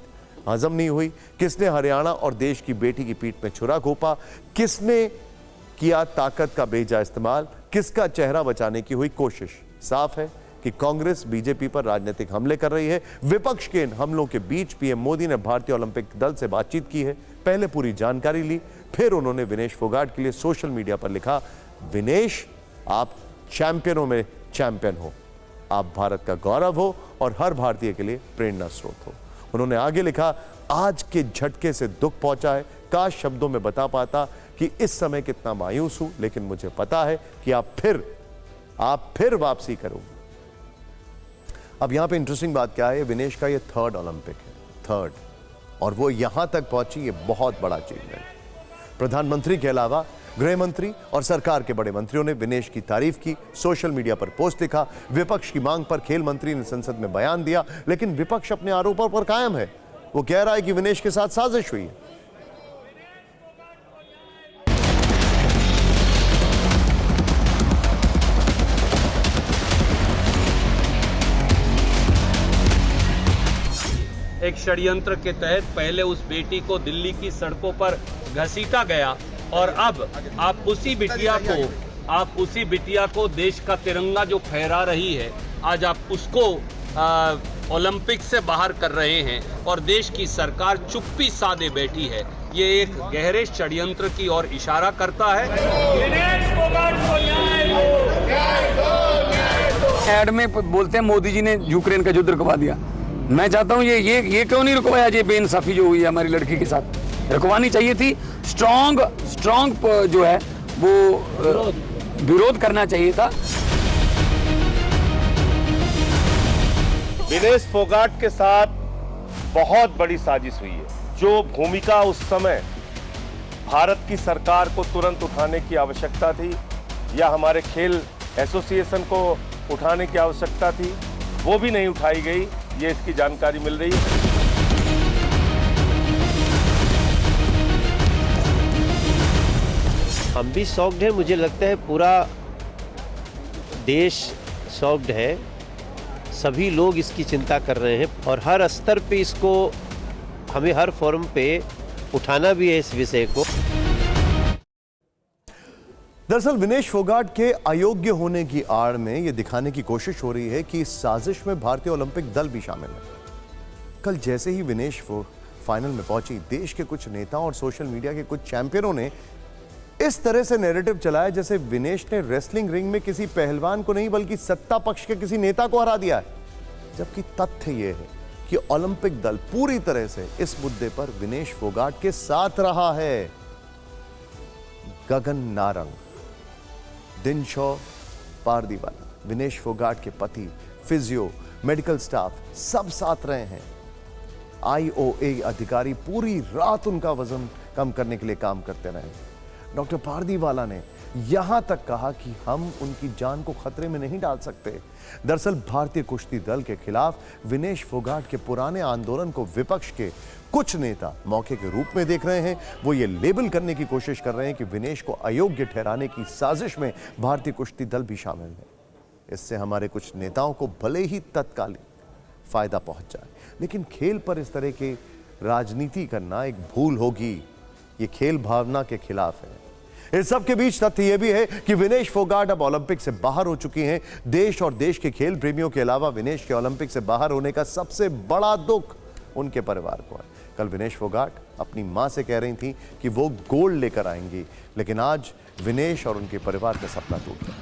हजम नहीं हुई, किसने हरियाणा और देश की बेटी की पीठ में छुरा घोंपा, किसने किया ताकत का बेजा इस्तेमाल, किसका चेहरा बचाने की हुई कोशिश। साफ है कि कांग्रेस बीजेपी पर राजनीतिक हमले कर रही है। विपक्ष के इन हमलों के बीच पीएम मोदी ने भारतीय ओलंपिक दल से बातचीत की है, पहले पूरी जानकारी ली, फिर उन्होंने विनेश फोगाट के लिए सोशल मीडिया पर लिखा, विनेश आप चैंपियनों में चैंपियन हो, आप भारत का गौरव हो और हर भारतीय के लिए प्रेरणा स्रोत हो। उन्होंने आगे लिखा, आज के झटके से दुख पहुंचा है, काश शब्दों में बता पाता कि इस समय कितना मायूस हूं, लेकिन मुझे पता है कि आप फिर वापसी करोगे। अब यहां पे इंटरेस्टिंग बात क्या है, विनेश का ये 3rd ओलंपिक है, 3rd, और वो यहां तक पहुंची, ये बहुत बड़ा अचीवमेंट। प्रधानमंत्री के अलावा गृह मंत्री और सरकार के बड़े मंत्रियों ने विनेश की तारीफ की, सोशल मीडिया पर पोस्ट लिखा। विपक्ष की मांग पर खेल मंत्री ने संसद में बयान दिया, लेकिन विपक्ष अपने आरोपों पर कायम है। वो कह रहा है कि विनेश के साथ साजिश हुई है। एक षड्यंत्र के तहत पहले उस बेटी को दिल्ली की सड़कों पर घसीटा गया और अब आप उसी बिटिया को देश का तिरंगा जो फहरा रही है, आज आप उसको ओलंपिक से बाहर कर रहे हैं और देश की सरकार चुप्पी साधे बैठी है। ये एक गहरे षड्यंत्र की ओर इशारा करता है। ऐड में बोलते हैं मोदी जी ने यूक्रेन का युद्ध रुकवा दिया। मैं चाहता हूँ ये क्यों नहीं रुकवाया, ये बेइंसाफी जो हुई है हमारी लड़की के साथ, रुकवानी चाहिए थी। स्ट्रॉन्ग जो है वो विरोध करना चाहिए था। विनेश फोगाट के साथ बहुत बड़ी साजिश हुई है। जो भूमिका उस समय भारत की सरकार को तुरंत उठाने की आवश्यकता थी या हमारे खेल एसोसिएशन को उठाने की आवश्यकता थी, वो भी नहीं उठाई गई, ये इसकी जानकारी मिल रही है। हम भी शॉक्ड हैं, मुझे लगता है पूरा देश शॉक्ड है, सभी लोग इसकी चिंता कर रहे हैं और हर स्तर पे इसको हमें हर फोरम पे उठाना भी है इस विषय को। दरअसल विनेश फोगाट के अयोग्य होने की आड़ में यह दिखाने की कोशिश हो रही है कि इस साजिश में भारतीय ओलंपिक दल भी शामिल है। कल जैसे ही विनेश फाइनल में पहुंची, देश के कुछ नेताओं और सोशल मीडिया के कुछ चैंपियनों ने इस तरह से नैरेटिव चलाया जैसे विनेश ने रेसलिंग रिंग में किसी पहलवान को नहीं बल्कि सत्ता पक्ष के किसी नेता को हरा दिया है, जबकि तथ्य यह है कि ओलंपिक दल पूरी तरह से इस मुद्दे पर विनेश फोगाट के साथ रहा है। गगन नारंग, दिनशॉ पारदीवाला, विनेश फोगाट के पति, फिजियो, मेडिकल स्टाफ सब साथ रहे हैं। IOA अधिकारी पूरी रात उनका वजन कम करने के लिए काम करते रहे। डॉक्टर पारदीवाला ने यहां तक कहा कि हम उनकी जान को खतरे में नहीं डाल सकते। दरअसल भारतीय कुश्ती दल के खिलाफ विनेश फोगाट के पुराने आंदोलन को विपक्ष के कुछ नेता मौके के रूप में देख रहे हैं। वो ये लेबल करने की कोशिश कर रहे हैं कि विनेश को अयोग्य ठहराने की साजिश में भारतीय कुश्ती दल भी शामिल है। इससे हमारे कुछ नेताओं को भले ही तत्कालीन फायदा पहुंच जाए, लेकिन खेल पर इस तरह की राजनीति करना एक भूल होगी। ये खेल भावना के खिलाफ है। इस सब के बीच तथ्य यह भी है कि विनेश फोगाट अब ओलंपिक से बाहर हो चुकी हैं। देश और देश के खेल प्रेमियों के अलावा विनेश के ओलंपिक से बाहर होने का सबसे बड़ा दुख उनके परिवार को है। कल विनेश फोगाट अपनी मां से कह रही थी कि वो गोल्ड लेकर आएंगी, लेकिन आज विनेश और उनके परिवार का सपना टूट गया।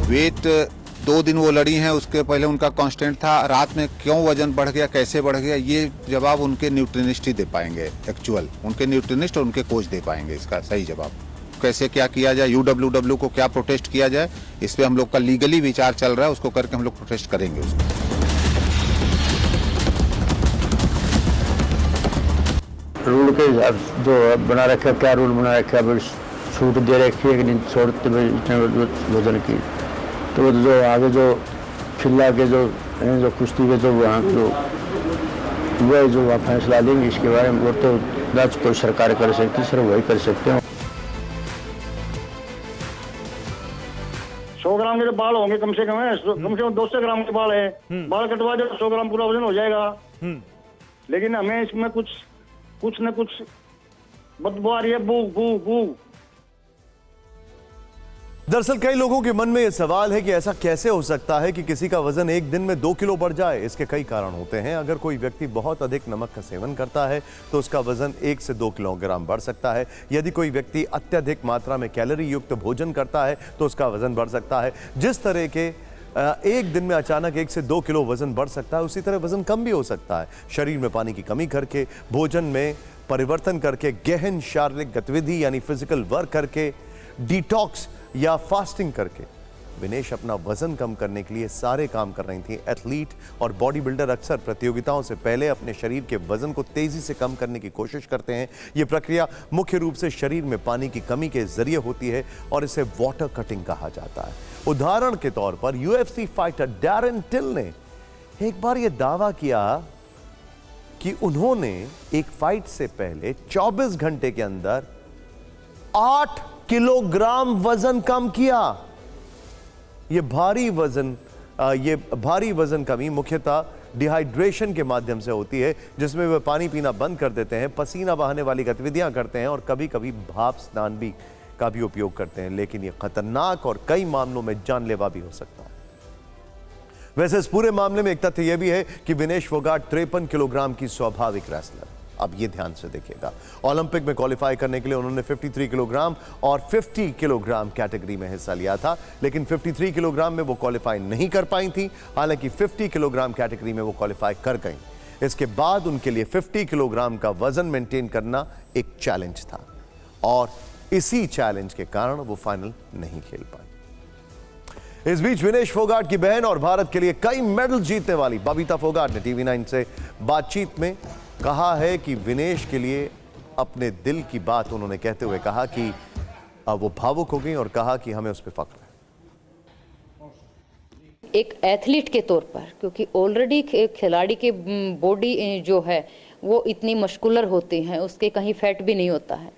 वेट 2 दिन वो लड़ी हैं, उसके पहले उनका कांस्टेंट था। रात में क्यों वजन बढ़ गया, कैसे बढ़ गया, ये जवाब उनके न्यूट्रिनिस्ट ही दे पाएंगे। एक्चुअल उनके न्यूट्रिनिस्ट और उनके कोच दे पाएंगे इसका सही जवाब। कैसे क्या किया जाए, UWW को क्या प्रोटेस्ट किया जाए, इस पे हम लोग का लीगली विचार चल रहा है, उसको करके हम लोग प्रोटेस्ट करेंगे उसको। रूल के जो बना रखा, क्या रूल बना रखा है, छूट दे रखी है कि नहीं छोड़ते वजन की, तो जो आगे जो खिला के जो कुश्ती के जो वहाँ जो वहाँ फैसला लेंगे इसके बारे में, वो तो ना कोई सरकार कर सकती, सिर्फ वही कर सकते हैं। 100 ग्राम के बाल होंगे कम से कम 200 ग्राम के बाल है। बाल कटवा दे तो 100 ग्राम पूरा वजन हो जाएगा। लेकिन हमें इसमें कुछ न कुछ बदबू आ रही है, बू बू बू। दरअसल कई लोगों के मन में यह सवाल है कि ऐसा कैसे हो सकता है कि किसी का वजन एक दिन में 2 किलो बढ़ जाए। इसके कई कारण होते हैं। अगर कोई व्यक्ति बहुत अधिक नमक का सेवन करता है तो उसका वजन 1 से 2 किलोग्राम बढ़ सकता है। यदि कोई व्यक्ति अत्यधिक मात्रा में कैलोरी युक्त भोजन करता है तो उसका वजन बढ़ सकता है। जिस तरह के एक दिन में अचानक 1 से 2 किलो वजन बढ़ सकता है, उसी तरह वजन कम भी हो सकता है। शरीर में पानी की कमी करके, भोजन में परिवर्तन करके, गहन शारीरिक गतिविधि यानी फिजिकल वर्क करके, डिटॉक्स या फास्टिंग करके विनेश अपना वजन कम करने के लिए सारे काम कर रही थी। एथलीट और बॉडी बिल्डर अक्सर प्रतियोगिताओं से पहले अपने शरीर के वजन को तेजी से कम करने की कोशिश करते हैं। यह प्रक्रिया मुख्य रूप से शरीर में पानी की कमी के जरिए होती है और इसे वाटर कटिंग कहा जाता है। उदाहरण के तौर पर UFC फाइटर डैरेन टिल ने एक बार यह दावा किया कि उन्होंने एक फाइट से पहले 24 घंटे के अंदर 8 किलोग्राम वजन कम किया। यह भारी वजन कमी मुख्यतः डिहाइड्रेशन के माध्यम से होती है, जिसमें वे पानी पीना बंद कर देते हैं, पसीना बहाने वाली गतिविधियां करते हैं और कभी कभी भाप स्नान भी का भी उपयोग करते हैं। लेकिन यह खतरनाक और कई मामलों में जानलेवा भी हो सकता है। वैसे इस पूरे मामले में एक तथ्य यह भी है कि विनेश फोगाट 53 किलोग्राम की स्वाभाविक रेसलर। अब ये ध्यान से देखिएगा, ओलंपिक में क्वालिफाई करने के लिए उन्होंने 53 किलोग्राम और 50 किलोग्राम कैटेगरी में हिस्सा लिया था, लेकिन 53 किलोग्राम में वो क्वालिफाई नहीं कर पाई थी। हालांकि 50 किलोग्राम कैटेगरी में वो क्वालिफाई कर गई। इसके बाद उनके लिए 50 किलोग्राम का वजन मेंटेन करना एक चैलेंज था और इसी चैलेंज के कारण वो फाइनल नहीं खेल पाई। इस बीच विनेश फोगाट की बहन और भारत के लिए कई मेडल जीतने वाली बबीता फोगाट ने TV9 से बातचीत में कहा है कि विनेश के लिए अपने दिल की बात उन्होंने कहते हुए कहा कि वो भावुक हो गई और कहा कि हमें उस पर फख्र है। एक एथलीट के तौर पर, क्योंकि ऑलरेडी खिलाड़ी के बॉडी जो है वो इतनी मस्कुलर होती हैं, उसके कहीं फैट भी नहीं होता है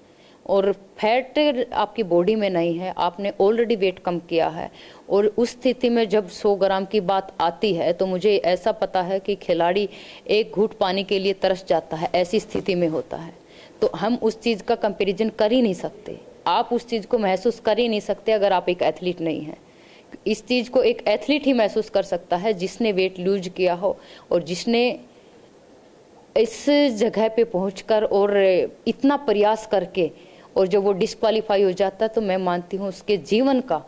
और फैट आपकी बॉडी में नहीं है, आपने ऑलरेडी वेट कम किया है और उस स्थिति में जब 100 ग्राम की बात आती है तो मुझे ऐसा पता है कि खिलाड़ी एक घूंट पानी के लिए तरस जाता है, ऐसी स्थिति में होता है। तो हम उस चीज़ का कंपैरिजन कर ही नहीं सकते, आप उस चीज़ को महसूस कर ही नहीं सकते अगर आप एक एथलीट नहीं हैं। इस चीज़ को एक एथलीट ही महसूस कर सकता है जिसने वेट लूज किया हो और जिसने इस जगह पे पहुंचकर और इतना प्रयास करके और जब वो डिस्क्वालीफाई हो जाता है तो मैं मानती हूँ उसके जीवन का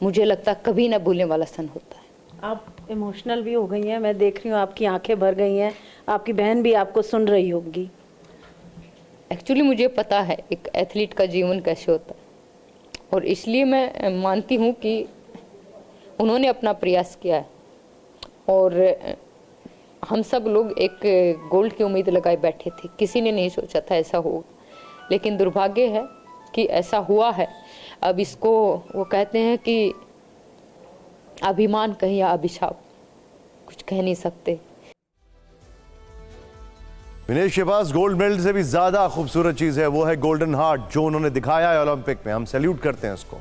मुझे लगता है कभी ना भूलने वाला क्षण होता है। आप इमोशनल भी हो गई हैं, मैं देख रही हूँ आपकी आंखें भर गई हैं, आपकी बहन भी आपको सुन रही होगी। एक्चुअली मुझे पता है एक एथलीट का जीवन कैसे होता है और इसलिए मैं मानती हूँ कि उन्होंने अपना प्रयास किया है और हम सब लोग एक गोल्ड की उम्मीद लगाए बैठे थे, किसी ने नहीं सोचा था ऐसा हो, लेकिन दुर्भाग्य है कि ऐसा हुआ है। अब इसको वो कहते हैं कि अभिमान कहीं या अभिशाप, कुछ कह नहीं सकते। विनेश के पास गोल्ड मेडल से भी ज्यादा खूबसूरत चीज है, वो है गोल्डन हार्ट जो उन्होंने दिखाया है ओलंपिक में। हम सैल्यूट करते हैं उसको।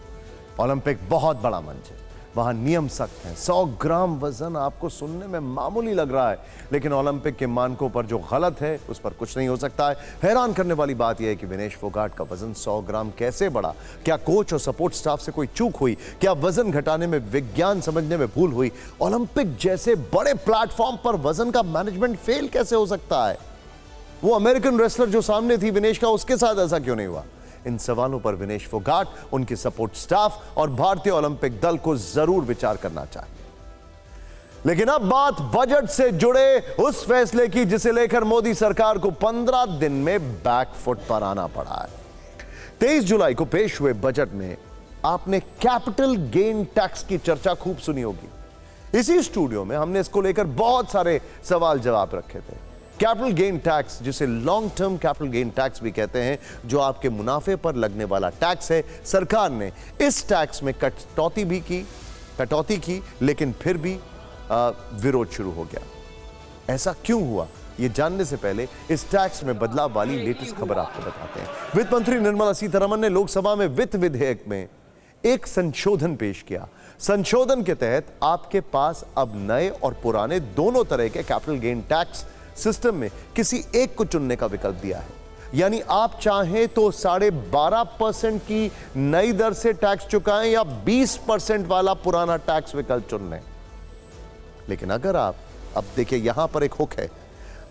ओलंपिक बहुत बड़ा मंच है, वहां नियम सख्त हैं। 100 ग्राम वजन आपको सुनने में मामूली लग रहा है, लेकिन ओलंपिक के मानकों पर जो गलत है उस पर कुछ नहीं हो सकता है। हैरान करने वाली बात यह है कि विनेश फोगाट का वजन 100 ग्राम कैसे बढ़ा? क्या कोच और सपोर्ट स्टाफ से कोई चूक हुई? क्या वजन घटाने में विज्ञान समझने में भूल हुई? ओलंपिक जैसे बड़े प्लेटफॉर्म पर वजन का मैनेजमेंट फेल कैसे हो सकता है? वो अमेरिकन रेसलर जो सामने थी विनेश का, उसके साथ ऐसा क्यों नहीं हुआ? इन सवालों पर विनेश फोगाट, उनके सपोर्ट स्टाफ और भारतीय ओलंपिक दल को जरूर विचार करना चाहिए। लेकिन अब बात बजट से जुड़े उस फैसले की जिसे लेकर मोदी सरकार को 15 दिन में बैकफुट पर आना पड़ा है। 23 जुलाई को पेश हुए बजट में आपने कैपिटल गेन टैक्स की चर्चा खूब सुनी होगी। इसी स्टूडियो में हमने इसको लेकर बहुत सारे सवाल जवाब रखे थे। कैपिटल गेन टैक्स, जिसे long term capital gain tax भी कहते हैं, जो आपके मुनाफे पर लगने वाला टैक्स है, सरकार ने इस टैक्स में कटौती की, लेकिन फिर भी विरोध शुरू हो गया। ऐसा क्यों हुआ, ये जानने से पहले इस टैक्स में बदलाव वाली लेटेस्ट खबर आपको बताते हैं। वित्त मंत्री निर्मला सीतारमण ने लोकसभा में वित्त विधेयक में एक संशोधन पेश किया। संशोधन के तहत आपके पास अब नए और पुराने दोनों तरह के कैपिटल गेन टैक्स सिस्टम में किसी एक को चुनने का विकल्प दिया है। यानी आप चाहें तो 12.5% की नई दर से टैक्स चुकाएं या 20% वाला पुराना टैक्स विकल्प चुन लें। लेकिन अगर आप, अब देखिए यहां पर एक हुक है,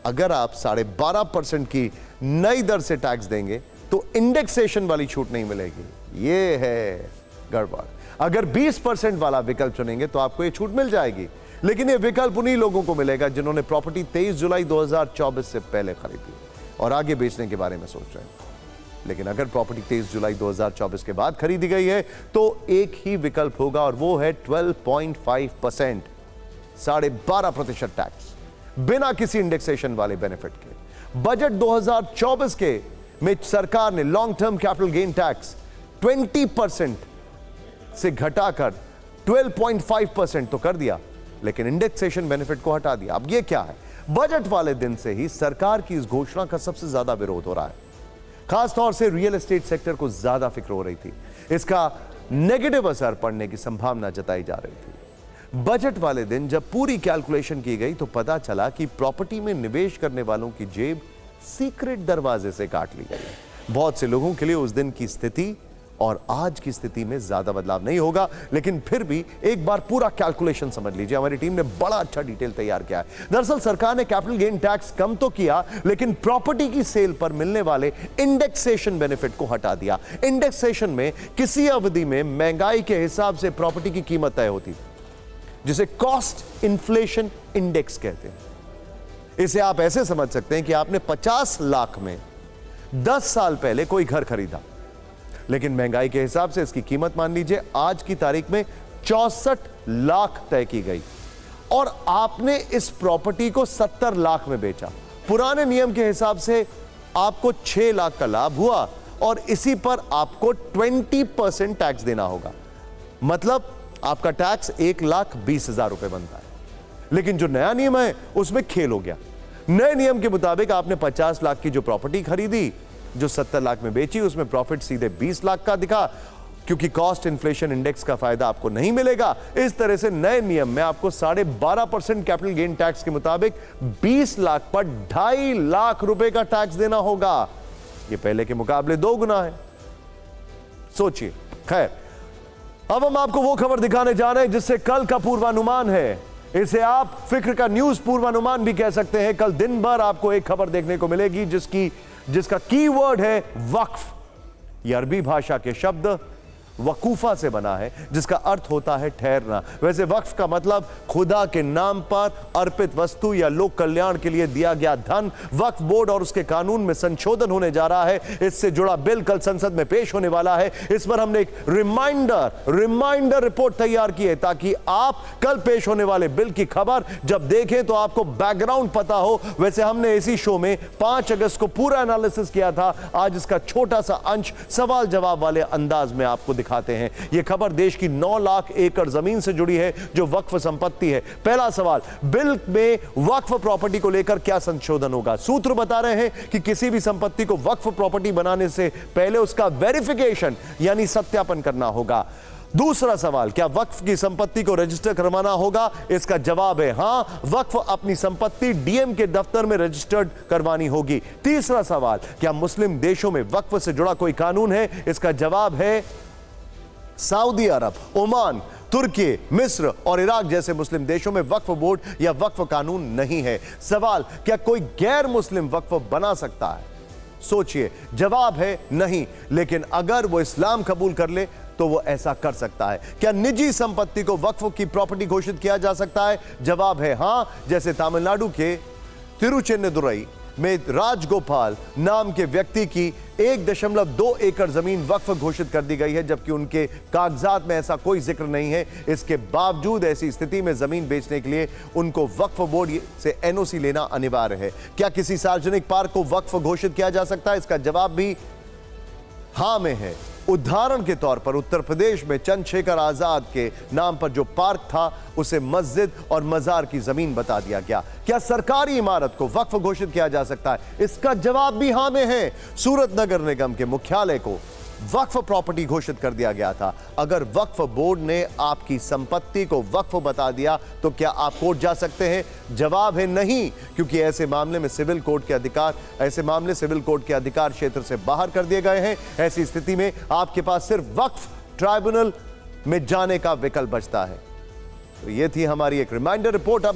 अगर आप 12.5% की नई दर से टैक्स देंगे तो इंडेक्सेशन वाली छूट नहीं मिलेगी। ये है गड़बड़। अगर 20% वाला विकल्प चुनेंगे तो आपको ये छूट मिल जाएगी, लेकिन ये विकल्प उन्हीं लोगों को मिलेगा जिन्होंने प्रॉपर्टी 23 जुलाई 2024 से पहले खरीदी और आगे बेचने के बारे में सोच रहे हैं। लेकिन अगर प्रॉपर्टी 23 जुलाई 2024 के बाद खरीदी गई है तो एक ही विकल्प होगा और वो है 12.5%, 12.5% टैक्स, बिना किसी इंडेक्सेशन वाले बेनिफिट के। बजट 2024 के में सरकार ने long term capital gain tax 20% से घटाकर 12.5% तो कर दिया, लेकिन इंडेक्सेशन बेनिफिट को हटा दिया। अब ये क्या है? बजट वाले दिन से ही सरकार की इस घोषणा का सबसे ज्यादा विरोध हो रहा है। खासतौर से रियल एस्टेट सेक्टर को ज्यादा फिक्र हो रही थी, इसका नेगेटिव असर पड़ने की संभावना जताई जा रही थी। बजट वाले दिन जब पूरी कैलकुलेशन की गई तो पता चला कि प्रॉपर्टी में निवेश करने वालों की जेब सीक्रेट दरवाजे से काट ली गई। बहुत से लोगों के लिए उस दिन की स्थिति और आज की स्थिति में ज्यादा बदलाव नहीं होगा, लेकिन फिर भी एक बार पूरा कैलकुलेशन समझ लीजिए। हमारी टीम ने बड़ा अच्छा डिटेल तैयार किया है। दरअसल सरकार ने कैपिटल गेन टैक्स कम तो किया, लेकिन प्रॉपर्टी की सेल पर मिलने वाले इंडेक्सेशन बेनिफिट को हटा दिया। इंडेक्सेशन में किसी अवधि में महंगाई के हिसाब से प्रॉपर्टी की कीमत तय होती, जिसे कॉस्ट इन्फ्लेशन इंडेक्स कहते हैं। इसे आप ऐसे समझ सकते हैं कि आपने 50 लाख में 10 साल पहले कोई घर खरीदा, लेकिन महंगाई के हिसाब से इसकी कीमत मान लीजिए आज की तारीख में 64 लाख तय की गई और आपने इस प्रॉपर्टी को 70 लाख में बेचा। पुराने नियम के हिसाब से आपको 6 लाख का लाभ हुआ और इसी पर आपको 20% टैक्स देना होगा। मतलब आपका टैक्स 1,20,000 रुपए बनता है। लेकिन जो नया नियम है उसमें खेल हो गया। नए नियम के मुताबिक आपने 50 लाख की जो प्रॉपर्टी खरीदी, जो 70 लाख में बेची, उसमें प्रॉफिट सीधे 20 लाख का दिखा, क्योंकि कॉस्ट इन्फ्लेशन इंडेक्स का फायदा आपको नहीं मिलेगा। इस तरह से नए नियम में आपको 12.5% कैपिटल गेन टैक्स के मुताबिक 20 लाख पर 2.5 लाख रुपए का टैक्स देना होगा। यह पहले के मुकाबले 2 गुना है। सोचिए। खैर, अब हम आपको वो खबर दिखाने जा रहे हैं जिससे कल का पूर्वानुमान है। इसे आप फिक्र का न्यूज पूर्वानुमान भी कह सकते हैं। कल दिन भर आपको एक खबर देखने को मिलेगी जिसका कीवर्ड है वक्फ। यह अरबी भाषा के शब्द वकूफा से बना है, जिसका अर्थ होता है ठहरना। वैसे वक्फ का मतलब खुदा के नाम पर अर्पित वस्तु या लोक कल्याण के लिए दिया गया धन। वक्फ बोर्ड और उसके कानून में संशोधन होने जा रहा है। इससे जुड़ा बिल कल संसद में पेश होने वाला है। इस पर हमने एक रिमाइंडर रिपोर्ट तैयार की है ताकि आप कल पेश होने वाले बिल की खबर जब देखें तो आपको बैकग्राउंड पता हो। वैसे हमने इसी शो में 5 अगस्त को पूरा एनालिसिस किया था। आज इसका छोटा सा अंश सवाल जवाब वाले अंदाज में आपको दिखाते हैं। यह खबर देश की 9 लाख एकड़ जमीन से जुड़ी है जो वक्फ संपत्ति है। पहला सवाल, बिल में वक्फ प्रॉपर्टी को लेकर क्या संशोधन होगा? सूत्र बता रहे हैं कि किसी भी संपत्ति को वक्फ प्रॉपर्टी बनाने से पहले उसका वेरिफिकेशन यानी सत्यापन करना होगा। दूसरा सवाल, क्या वक्फ की संपत्ति को रजिस्टर करवाना होगा? इसका जवाब है हां, वक्फ अपनी संपत्ति डीएम के दफ्तर में रजिस्टर्ड करवानी होगी। तीसरा सवाल, क्या मुस्लिम देशों में वक्फ से जुड़ा कोई कानून है? इसका जवाब है सऊदी अरब, ओमान, तुर्की, मिस्र और इराक जैसे मुस्लिम देशों में वक्फ बोर्ड या वक्फ कानून नहीं है। सवाल, क्या कोई गैर मुस्लिम वक्फ बना सकता है? सोचिए, जवाब है नहीं, लेकिन अगर वो इस्लाम कबूल कर ले तो वो ऐसा कर सकता है। क्या निजी संपत्ति को वक्फ की प्रॉपर्टी घोषित किया जा सकता है? जवाब है हां, जैसे तमिलनाडु के तिरुचेन्नदुरई में राजगोपाल नाम के व्यक्ति की 1.2 एकड़ जमीन वक्फ घोषित कर दी गई है, जबकि उनके कागजात में ऐसा कोई जिक्र नहीं है। इसके बावजूद ऐसी स्थिति में जमीन बेचने के लिए उनको वक्फ बोर्ड से एनओसी लेना अनिवार्य है। क्या किसी सार्वजनिक पार्क को वक्फ घोषित किया जा सकता है? इसका जवाब भी हां में है। उदाहरण के तौर पर उत्तर प्रदेश में चंद्रशेखर आजाद के नाम पर जो पार्क था उसे मस्जिद और मजार की जमीन बता दिया गया। क्या सरकारी इमारत को वक्फ घोषित किया जा सकता है? इसका जवाब भी हां में है। सूरत नगर निगम के मुख्यालय को वक्फ प्रॉपर्टी घोषित कर दिया गया था। अगर वक्फ बोर्ड ने आपकी संपत्ति को वक्फ बता दिया तो क्या आप कोर्ट जा सकते हैं? जवाब है नहीं, क्योंकि ऐसे मामले सिविल कोर्ट के अधिकार क्षेत्र से बाहर कर दिए गए हैं। ऐसी स्थिति में आपके पास सिर्फ वक्फ ट्राइब्यूनल में जाने का विकल्प बचता है। तो ये थी हमारी एक रिमाइंडर रिपोर्ट।